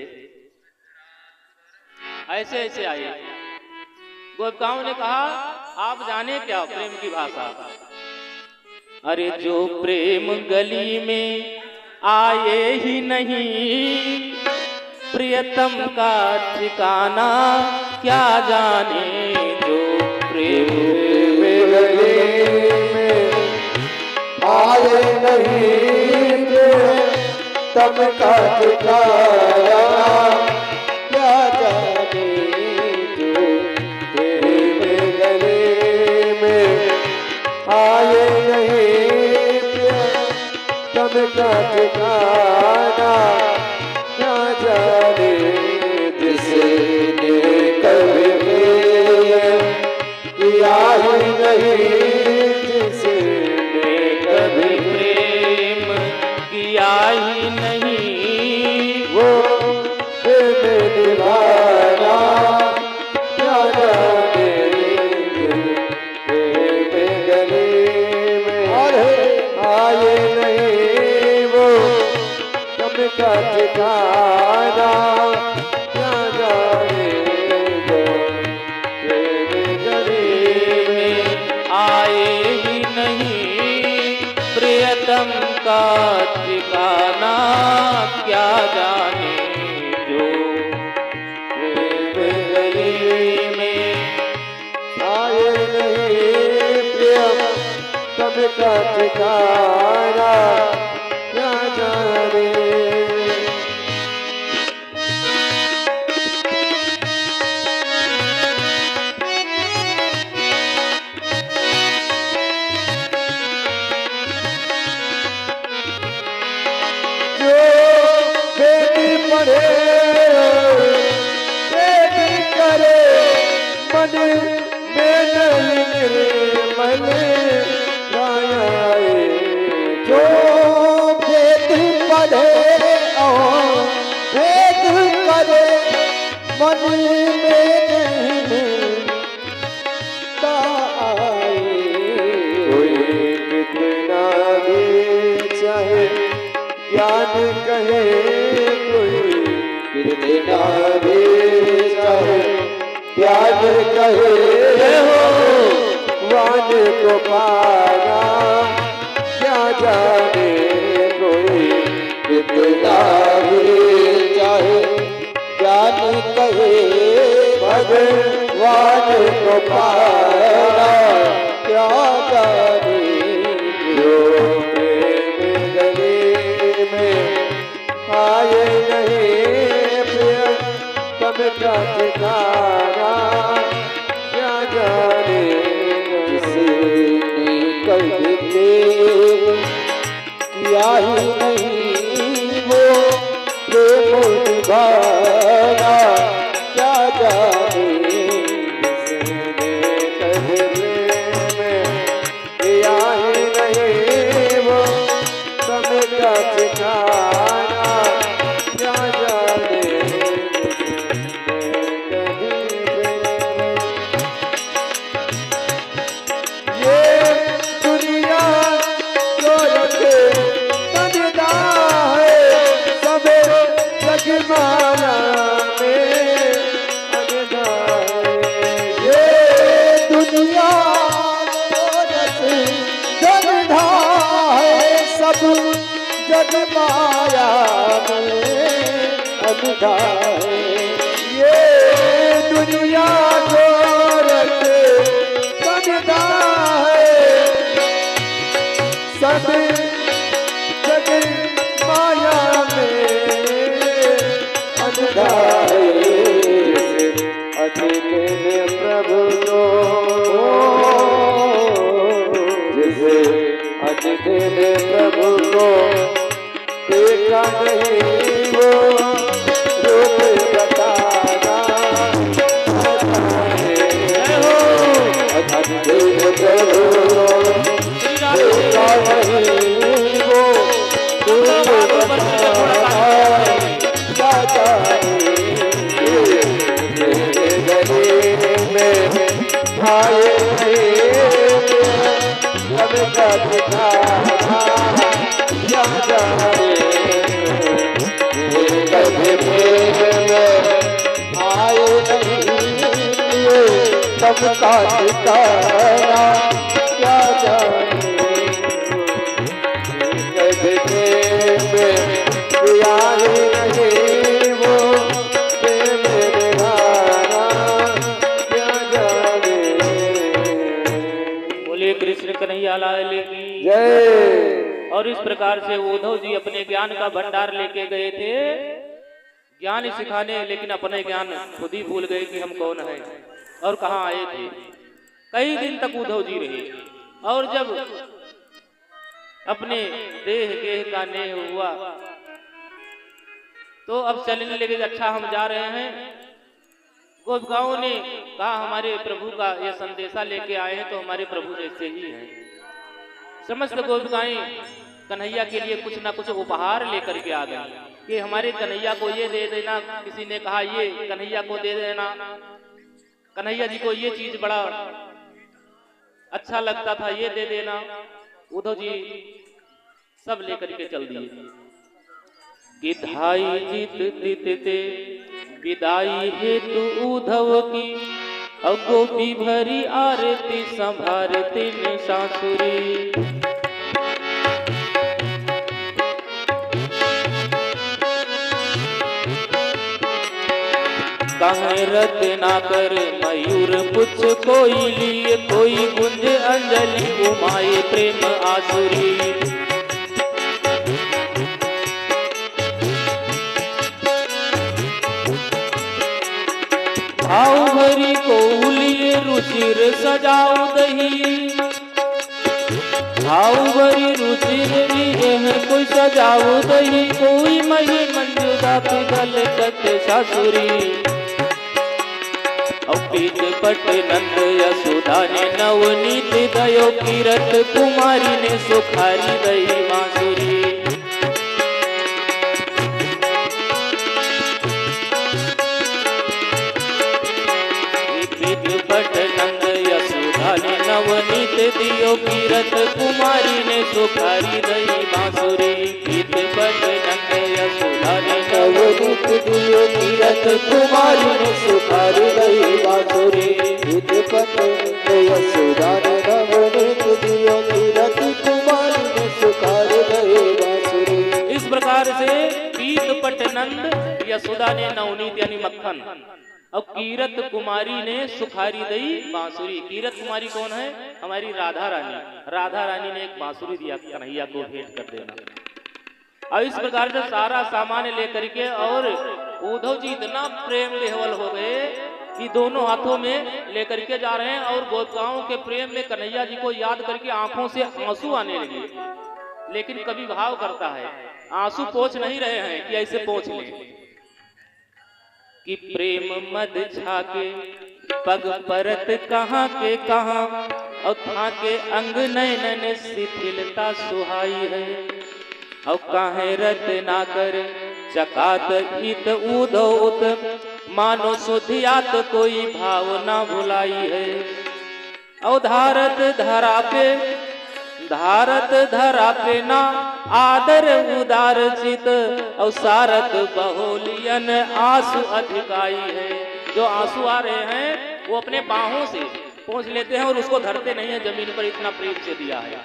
ऐसे ऐसे आए। गोपिकाओं ने कहा आप जाने क्या प्रेम की भाषा। अरे जो प्रेम गली में आए ही नहीं, प्रियतम का ठिकाना क्या जाने। जो प्रेम गली में आए नहीं, तब का ठिकाना क्या जाने। जो प्रेम गली में आए नहीं, तब का ठिकाना क्या जाने। जिसने कभी किया ही नहीं, जिसने कभी प्रेम किया ही नहीं, वो प्रेम निभाना क्या जाने। प्रेम गली में आए नहीं, वो कब का ठिकाना क्या जाने। आए ही नहीं, प्रियतम का ठिकाना क्या जाने। जो प्रेम गली में आए नहीं, प्रियम तब का ठिकाना क्या जाने। पढ़े बेटी करे मन में नहीं मन गाए। जो वेद पढ़े और वेद करे मन में नहीं गाए। कोई कितना भी चाहे ज्ञान कहे, कितना भी चाहे प्यार कहे हो, वान को पाना क्या जाने। कोई कितना भी चाहे ज्ञान कहे, भगवान को पाना क्या जाने। जो प्रेम गली में आए नहीं, तब का ठिकाना क्या जाने। किसी कभी किया ही नहीं, वो प्रेम निभाना क्या जाने। किसी कभी में किया ही नहीं, वो तब का ठिकाना क्या जाने। माया में ये दुनिया जगधा है, सब जग माया में अनधा है। ये दुनिया गोरख बनता है, सब जग माया में अधिक प्रभु को जिसे अधिक प्रभु को देखा नहीं वो रूप बताना अधिक प्रभु देखा नहीं वो रूप बताना क्या जाने भाई अब का दिखाना क्या जाने कभी प्रेम में आए नहीं तब का ठिकाना क्या जाने कभी प्रेम में आए नहीं वो प्रेम निभाना क्या जाने। बोलिए कृष्ण कन्हैया लाल की जय। और इस प्रकार से उद्धव जी अपने ज्ञान का भंडार लेके गए थे ज्ञान सिखाने, लेकिन अपने ज्ञान खुद ही भूल गए कि हम कौन हैं और कहाँ आए थे। कई दिन तक उद्धव जी रहे और जब अपने देह गेह का नेह हुआ तो अब चलने लगे। अच्छा हम जा रहे हैं। गोपिकाओं ने कहा हमारे प्रभु का ये संदेशा लेके आए हैं तो हमारे प्रभु जैसे ही हैं। समस्त गोपिकाएं कन्हैया के लिए कुछ ना कुछ उपहार लेकर के आ गई कि हमारे कन्हैया को ये दे देना। किसी ने कहा ये कन्हैया को दे देना, कन्हैया जी को ये चीज बड़ा अच्छा लगता था, ये दे देना। उद्धव जी सब लेकर के चल दिए कि धाई जीत ते विदाई हेतु उद्धव की और गोपी भरी आरती संभारती सासुरी। कहे रत ना कर मयूर पुछ कोई लिए कोई गुंज अंजलि उमाए प्रेम आसुरी। भाव भरी को लिए रुचिर सजाऊ दही, भाव भरी रुचिर है कोई सजाऊ दही, कोई मही मंजुदा पिघल कत सासुरी। पीत पट नंद यशोदा ने नवनीत दयो कीरत कुमारी ने सुखारी दही बांसुरी। पट नंद यशोदा ने नवनीत दियो कीरत कुमारी ने सुखारी दही बांसुरी। पीत पट नंद यशोदा ने नवनीत दियो कीरत कुमारी ने सुखारी दही बांसुरी। पीत पट नंद यशोदा ने नवनीत दियो कीरत कुमारी ने सुखारी दही बांसुरी। इस प्रकार से पीत पट नंद यशोदा ने नवनीत यानी मक्खन और कीरत कुमारी ने सुखारी दई बांसुरी। कीरत कुमारी कौन है? हमारी राधा रानी। राधा रानी ने एक बांसुरी दिया कन्हैया को भेंट कर देना। और इस प्रकार से सारा सामान लेकर के और उद्धव जी इतना प्रेम विह्वल हो गए कि दोनों हाथों में लेकर के जा रहे हैं और गोपिकाओं के प्रेम में कन्हैया जी को याद करके आंखों से आंसू आने लगे। लेकिन कवि भाव करता है, आंसू पोंछ नहीं रहे हैं कि ऐसे पोंछ ले कि प्रेम मद छाके पग परत कहाँ के कहाँ और था के अंग नयन शिथिलता सुहाई है। और काहे रत ना कर चकात इत उधौत मानो सुधियात कोई भाव ना भुलाई है। और धारत धरा पे ना आदर उदार चित और सारत बहुलियन आंसू अधिकाई है। जो आंसू आ रहे हैं वो अपने बाहों से पहुंच लेते हैं और उसको धरते नहीं है जमीन पर, इतना प्रेम से दिया है।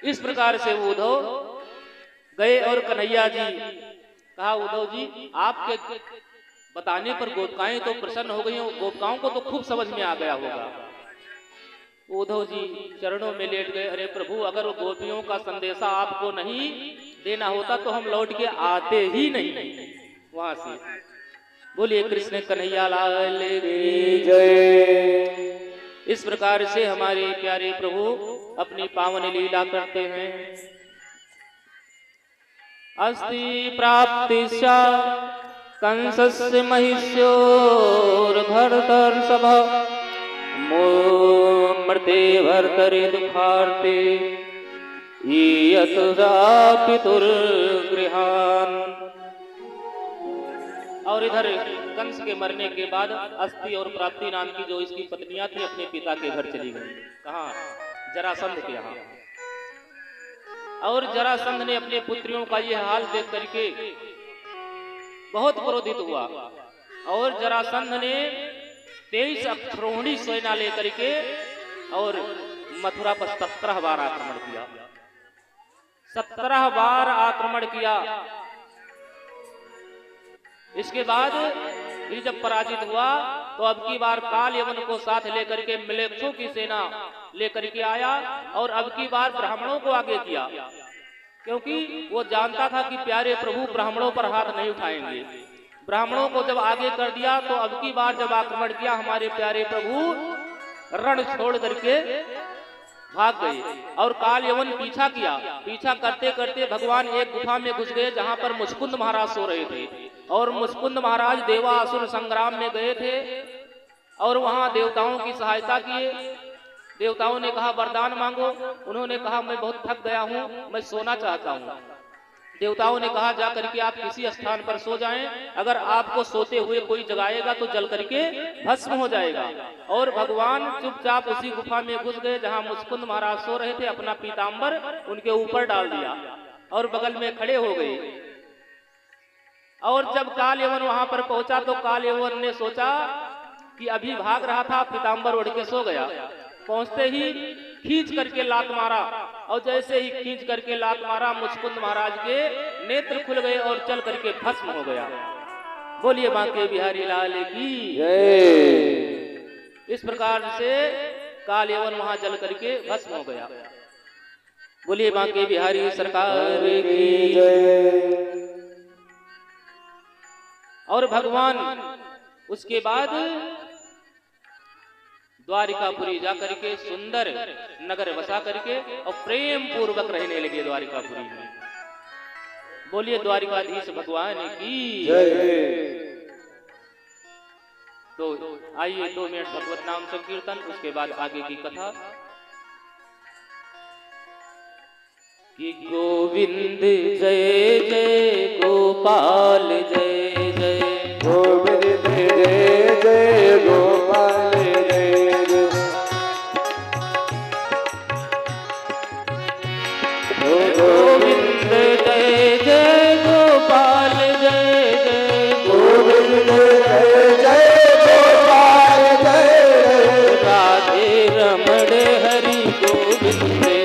इस प्रकार से उद्धव गए और कन्हैया जी कहा उद्धव जी आपके बताने पर गोपिकाएं तो प्रसन्न हो गई, गोपिकाओं को तो खूब समझ में आ गया होगा। उद्धव जी चरणों में लेट गए। अरे प्रभु, अगर गोपियों का संदेशा आपको नहीं देना होता तो हम लौट के आते ही नहीं वहां से। बोलिए कृष्ण कन्हैया लाल की जय। इस प्रकार से हमारे प्यारे प्रभु अपनी पावन लीला करते हैं। अस्ति प्राप्तिस्या कंसस्य महिष्योर भरतर्षभ मृते भर्तरि दुःखार्ते ईयत पितुर्गृहान। और इधर कंस के मरने के बाद अस्ति और प्राप्ति नाम की जो इसकी पत्नियां थी अपने पिता के घर चली गई। कहाँ? जरासंध के यहाँ। और जरासंध ने अपने पुत्रियों का यह हाल देख करके बहुत क्रोधित हुआ और जरासंध ने 23 अक्षरोहिणी सेना लेकर के और मथुरा पर 17 बार आक्रमण किया। 17 बार आक्रमण किया। इसके बाद फिर जब पराजित हुआ तो अब की बार काल यवन को साथ लेकर के मिलेच्छों की सेना लेकर के आया और अब की बार ब्राह्मणों को आगे किया, क्योंकि वो जानता था कि प्यारे प्रभु ब्राह्मणों पर हाथ नहीं उठाएंगे। ब्राह्मणों को जब आगे कर दिया तो अब की बार जब आक्रमण किया हमारे प्यारे प्रभु रण छोड़ करके भाग गए और काल यवन पीछा किया। पीछा करते करते भगवान एक गुफा में घुस गए जहां पर मुचकुंद महाराज सो रहे थे और मुचकुंद महाराज देवासुर संग्राम में गए थे और वहां देवताओं की सहायता किए। देवताओं ने कहा वरदान मांगो। उन्होंने कहा मैं बहुत थक गया हूं, मैं सोना चाहता हूं। देवताओं ने कहा जा करके आप किसी स्थान पर सो जाएं, अगर आपको सोते हुए कोई जगाएगा तो जल करके भस्म हो जाएगा। और भगवान चुपचाप उसी गुफा में घुस गए जहां मुचकुंद महाराज सो रहे थे, अपना पीतांबर उनके ऊपर डाल दिया और बगल में खड़े हो गए। और जब काल यवन वहां पर पहुंचा तो काल यवन ने सोचा कि अभी भाग रहा था, पीतांबर उड़ के सो गया। पहुंचते ही खींच करके लात मारा और जैसे ही खींच करके लात मारा मुचकुंद महाराज के नेत्र खुल गए और चल करके भस्म हो गया। बोलिए बांके बिहारी लाल की जय। इस प्रकार से काल यवन वहां जल करके भस्म हो गया। बोलिए बांके बिहारी सरकार की जय। और भगवान उसके बाद द्वारिकापुरी जाकर के सुंदर नगर बसा करके और प्रेम पूर्वक रहने लगे द्वारिकापुरी में। बोलिए द्वारिकाधीश भगवान की जय। तो आइए 2 मिनट भगवत नाम संकीर्तन, उसके बाद आगे की कथा। कि गोविंद जय जय गोपाल जय जय, गोविंद जय जय गोपाल जय जय, गोविंद जय जय गोपाल जय जय, गोविंद जय जय गोपाल जय जय, राधे रमण हरि गोविंद जय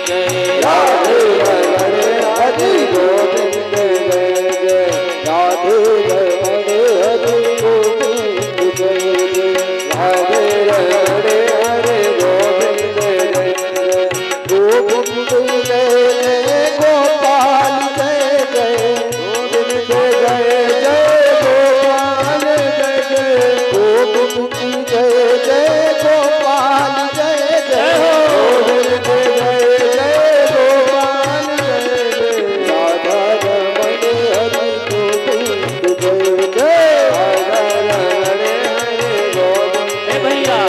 जय, राधे रमण हरि गोविंद जय जय, राधे रमण हरि गोविंद जय जय, राधे रमण हरि गोविंद जय जय, गोविंद जय जय गोपाल जय जय, गोविंद जय जय गोपाल जय जय, गोविंद जय जय गोपाल जय जय, गोविंद जय जय गोपाल जय जय, राधा रमण हरि गोविंद जय जय, राधा रमण हरि गोविंद भैया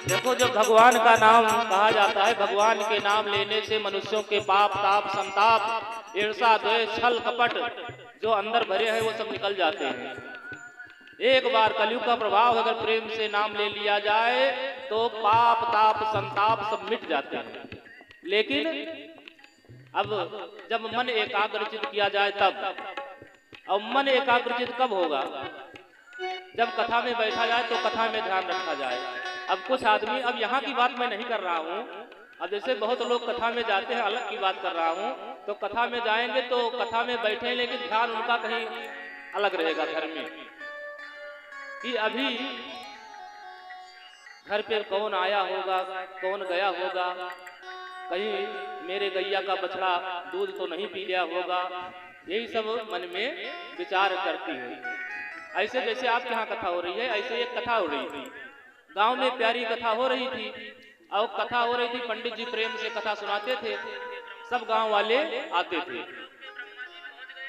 देखो, जब भगवान का नाम कहा जाता है, भगवान के नाम लेने से मनुष्यों के पाप ताप संताप ईर्षा द्वेष छल कपट जो अंदर भरे हैं वो सब निकल जाते हैं। एक बार कलयुग का प्रभाव अगर प्रेम से नाम ले लिया जाए तो पाप ताप संताप सब मिट जाते हैं। लेकिन अब जब मन एकाग्रचित किया जाए तब, अब मन एकाग्रचित कब होगा? जब कथा में बैठा जाए तो कथा में ध्यान रखा जाए। अब कुछ आदमी, अब यहाँ की बात मैं नहीं कर रहा हूँ, अब जैसे बहुत लोग कथा में जाते हैं, अलग की बात कर रहा हूँ। तो कथा में जाएंगे तो कथा में बैठे, लेकिन ध्यान उनका कहीं अलग रहेगा घर में, कि अभी घर पे कौन आया होगा, कौन गया होगा, कहीं मेरे गैया का बछड़ा दूध तो नहीं पी लिया होगा, यही सब मन में विचार करती है। ऐसे जैसे आपके यहाँ कथा हो रही है, ऐसे एक कथा हो रही थी गांव में, प्यारी कथा हो रही थी। और कथा हो रही थी, पंडित जी प्रेम से कथा सुनाते थे, सब गांव वाले आते थे।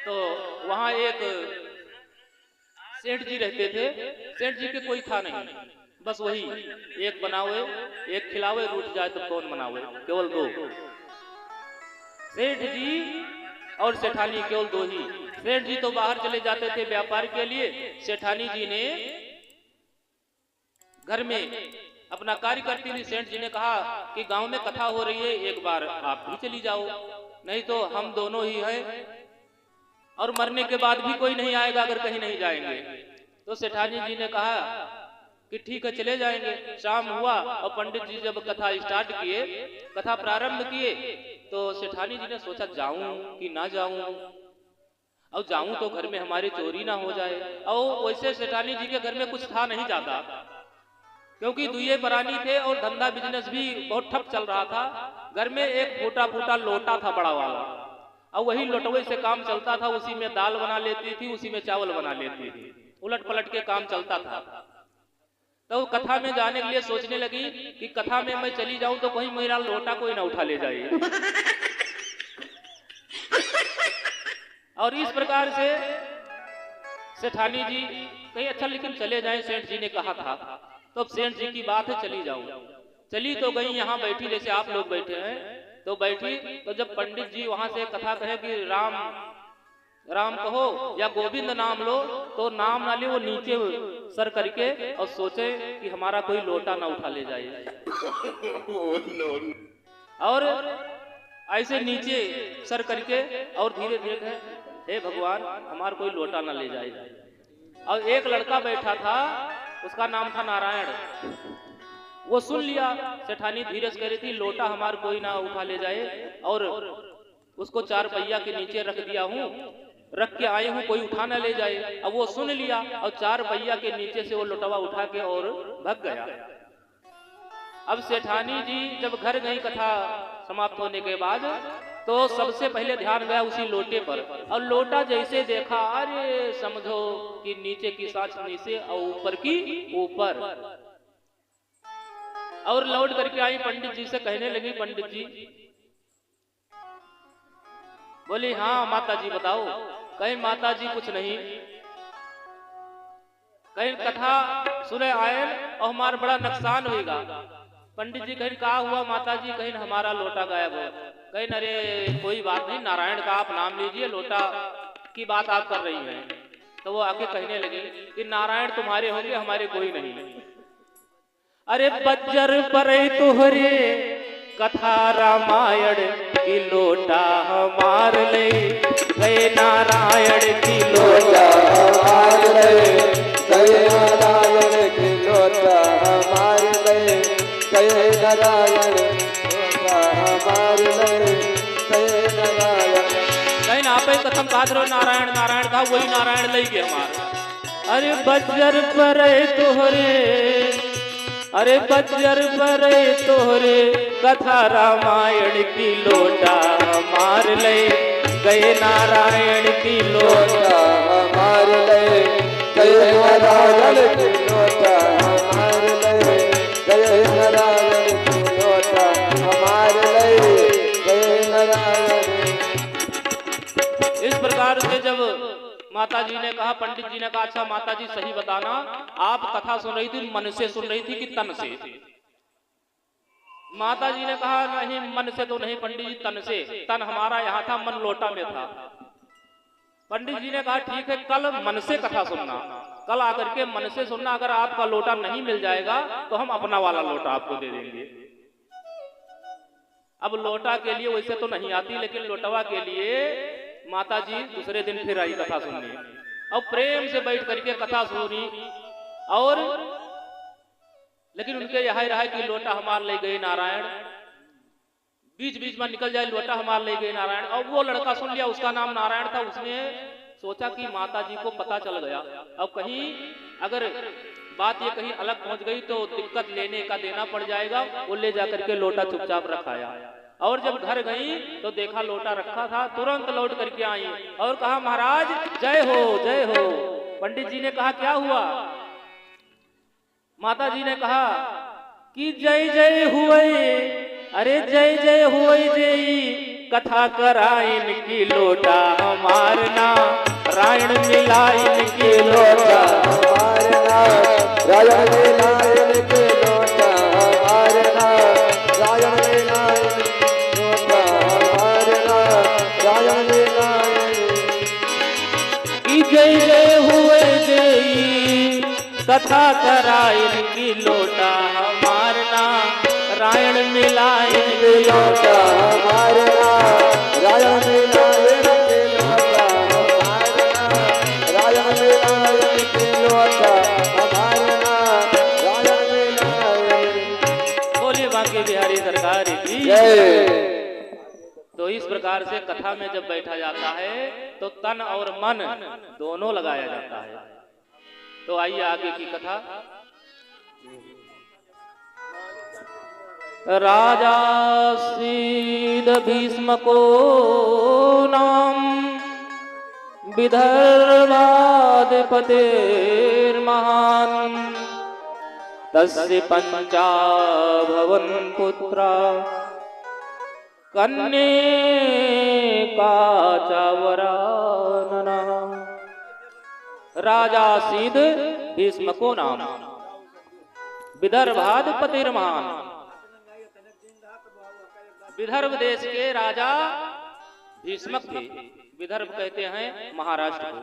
तो वहां एक सेठ जी रहते थे। सेठ जी के कोई था नहीं, बस वही एक बनावे एक खिलावे, रूठ जाए तो कौन मनावे, केवल दो, सेठ जी और सेठानी, केवल दो ही। सेठ जी तो बाहर चले जाते थे व्यापार के लिए, सेठानी जी ने घर में अपना कार्य करती थी। सेठ जी ने कहा कि गांव में कथा हो रही है, एक बार आप भी चली जाओ, नहीं तो हम दोनों ही हैं और मरने के बाद भी कोई नहीं आएगा अगर कहीं नहीं जाएंगे। तो सेठानी जी ने कहा कि ठीक है चले जाएंगे। शाम हुआ और पंडित जी जब कथा स्टार्ट किए, कथा प्रारंभ किए, तो सेठानी जी ने सोचा जाऊं कि ना जाऊं, और जाऊं तो घर में हमारी चोरी ना हो जाए। और वैसे सेठानी जी के घर में कुछ था नहीं ज्यादा, क्योंकि दुए परानी थे और धंधा बिजनेस भी बहुत ठप चल रहा था। घर में एक फूटा फूटा लोटा था बड़ा वाला, और वही लोटवे से काम चलता था। उसी में दाल बना लेती थी, उसी में चावल बना लेती थी, उलट पलट के काम चलता था। तो कथा में जाने के लिए सोचने लगी कि कथा में मैं चली जाऊं तो कहीं मेरा लोटा कोई ना उठा ले जाए। और इस प्रकार से सेठानी जी कहीं अच्छा लेकिन चले जाएं, सेठ जी ने कहा था। तो अब सेठ जी की बात है, चली जाऊं। चली तो गई, यहाँ बैठी जैसे आप लोग बैठे हैं, तो बैठी। तो जब पंडित जी वहां से कथा कहे कि राम राम कहो या गोविंद नाम लो, तो नाम ना ले, वो नीचे सर करके और सोचे कि हमारा कोई लोटा ना उठा ले जाए। और ऐसे नीचे सर करके और धीरे धीरे, हे भगवान हमारा कोई लोटा ना ले जाए। और एक लड़का बैठा था, उसका नाम था नारायण। वो सुन लिया, सेठानी धीरे से कह रही थी लोटा हमार कोई ना उठा ले जाए, और उसको 4 पहिया के नीचे रख दिया हूँ, रख के आए हूँ, कोई उठा ना ले जाए। अब वो सुन लिया और 4 पहिया के नीचे से वो लोटवा उठा के और भग गया। अब सेठानी जी जब घर गई कथा समाप्त होने के बाद, तो सबसे पहले ध्यान गया उसी लोटे पर, और लोटा जैसे देखा, अरे समझो कि नीचे की सांस नीचे और ऊपर की ऊपर। और लौट करके आई, पंडित जी से कहने लगी, पंडित जी बोली हाँ माता जी बताओ। कहीं माता जी कुछ नहीं, कहीं कथा सुने आए और हमारा बड़ा नुकसान होगा। पंडित जी कहीं कहा हुआ माता जी, कहीं हमारा लोटा गायब हो। कहीं अरे कोई बात नहीं, नारायण का आप नाम लीजिए, लोटा की बात आप कर रही हैं। तो वो आके कहने लगे कि नारायण तुम्हारे होंगे, हमारे कोई नहीं। अरे बज्जर पर तुहरे कथा रामायण की लोटा हमार ले गए, नारायण की लोटा हमार ले गए, नारायण की लोटा हमार ले गए, नारायण लोटा हमार ले गए, नारायण। कहीं ना आप कथम कहा नारायण नारायण था, वही नारायण ले गए हमारा। अरे बज्जर पर तोहरे, अरे बज्जर पर तोहरे कथा रामायण की लोटा हमार ले गए, नारायण की लोटा हमार ले गए, नारायण की लोटा हमार ले गए, नारायण की लोटा हमार ले गए, नारायण। इस प्रकार से जब माता जी ने कहा, पंडित जी ने कहा अच्छा माता जी सही बताना, आप कथा सुन रही थी मन से सुन रही थी कि तन से? माता जी ने कहा नहीं मन से तो नहीं पंडित जी, तन से। तन हमारा यहाँ था, मन लोटा में था। पंडित जी ने कहा ठीक है कल मन से कथा सुनना, कल आकर के मन से सुनना। अगर आपका लोटा नहीं मिल जाएगा तो हम अपना वाला लोटा आपको दे देंगे। अब लोटा के लिए वैसे तो नहीं आती, लेकिन लोटवा के लिए माता जी दूसरे दिन फिर आई कथा सुननी, और प्रेम से बैठ करके कथा सुनी। और लेकिन उनके यहाँ रहा कि लोटा हमार ले गए नारायण, बीच बीच में निकल जाए लोटा हमार ले गए नारायण। और वो लड़का सुन लिया, उसका नाम नारायण था। उसने सोचा कि माता जी को पता चल गया, अब कहीं अगर बात ये कहीं अलग पहुंच गई तो दिक्कत लेने का देना पड़ जाएगा। वो ले जाकर के लोटा चुपचाप रखाया। और जब घर गई तो देखा लोटा रखा था, तुरंत लौट करके आई और कहा महाराज जय हो जय हो। पंडित जी ने कहा क्या हुआ? माता जी ने कहा कि जय जय हुए, अरे जय जय हुए जय, कथा कराइन की लोटा हमारना, रायण मिलाइन की लोटा हमारना, रायण मिलाइन की लोटा हमारना, रायण मिलाइन लोटा हमारना, रायण मिलाइन की जय जय हुए जय, कथा कराइन की लोटा हमारना, रायण मिलाइन की लोटा हमारना, रायण मिलाइन की लोटा हमारना, रायण मिलाइन की लोटा हमारना, रायण मिलाइन। बोलिए बांके बिहारी सरकार की जय। तो इस प्रकार से कथा में जब बैठा जाता है तो तन और मन दोनों लगाया जाता है। तो आइए आगे की कथा। राजा सीद भीष्म को नाम, विदर्भाधिपतेर्महान्, तस्य पंचा भवन पुत्रा, कन्यका च वरानना। राजा सीद भीष्म को नाम, विदर्भाधिपतिर्महान्, विदर्भ देश के राजा भीष्मक थे। विदर्भ कहते हैं महाराष्ट्र को।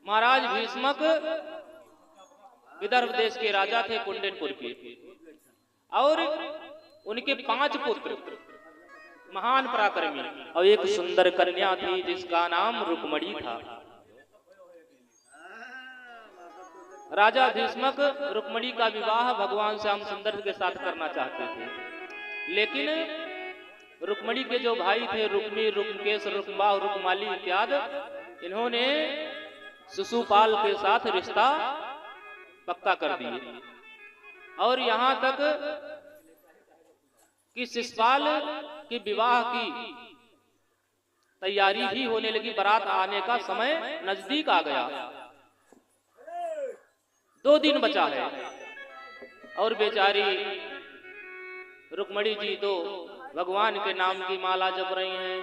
महाराज भीष्मक विदर्भ देश के राजा थे, कुंडनपुर के, और उनके 5 पुत्र महान पराक्रमी, और एक सुंदर कन्या थी जिसका नाम रुक्मणी था। राजा भीष्मक रुक्मणी का विवाह भगवान श्याम सुंदर के साथ करना चाहते थे, लेकिन रुक्मणी के जो भाई थे रुक्मी, रुक्मकेश, रुक्मबाहु, रुक्माली इत्यादि, इन्होंने शिशुपाल के साथ रिश्ता पक्का कर दिए। और यहाँ तक कि शिशुपाल की विवाह की तैयारी भी होने लगी, बारात आने का समय नजदीक आ गया। 2 दिन बचा है और बेचारी रुक्मणी जी तो भगवान के नाम की माला जप रही हैं।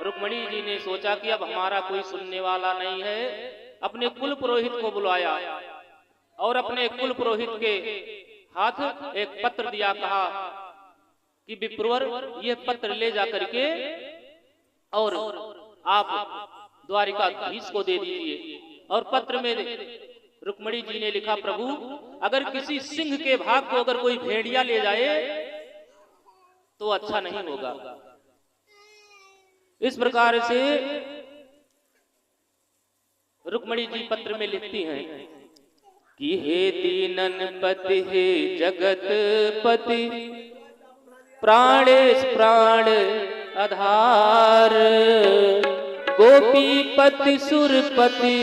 रुक्मणी जी ने सोचा कि अब हमारा कोई सुनने वाला नहीं है, अपने कुल पुरोहित को बुलाया और अपने कुल पुरोहित के हाथ एक पत्र दिया, कहा कि विप्रवर ये पत्र ले जा करके और आप द्वारिकाधीश को दे दीजिए। और पत्र में रुक्मणी जी ने लिखा, प्रभु अगर किसी सिंह के भाग को अगर कोई भेड़िया ले जाए तो अच्छा नहीं होगा। इस प्रकार से रुक्मणी जी पत्र में लिखती हैं कि हे दीनन पति हे जगत पति, प्राणेश प्राण आधार, गोपीपति सुरपति,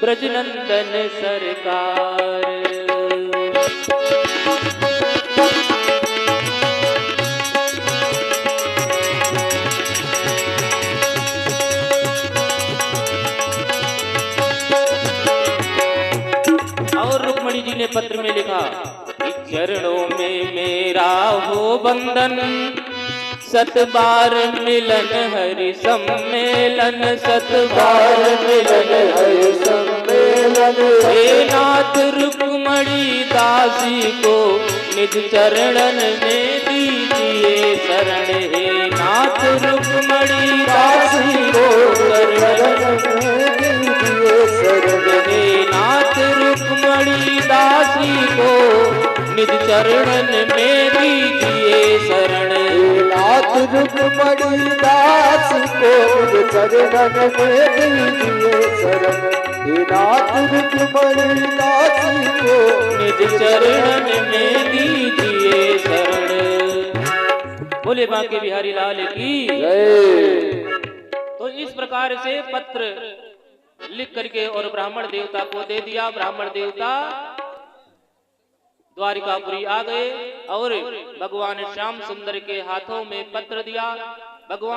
ब्रजनंदन सरकार। और रुक्मणी जी ने पत्र में लिखा कि चरणों में मेरा हो बंधन, 7 बार मिलन हरि सम्मेलन, 7 बार मिलन हरि सम्मेलन। हे नाथ रुक्मणी दासी को निज चरणन में दीजिए शरण, हे नाथ रुक्मणी दासी को चरणन में दीजिए शरण, हे नाथ रुक्मणी दासी को निज चरणन में दीजिए शरण। नाथ रुक्मणी दास को निज चरणन में दीजिए शरण, नाथ रुक्मणी दास को निज चरणन में दीजिए शरण। बोले बांके बिहारी लाल की जय। तो इस प्रकार से पत्र लिख करके और ब्राह्मण देवता को दे दिया। ब्राह्मण देवता द्वारिकापुरी आ गए और भगवान श्याम सुंदर के हाथों में पत्र दिया। भगवान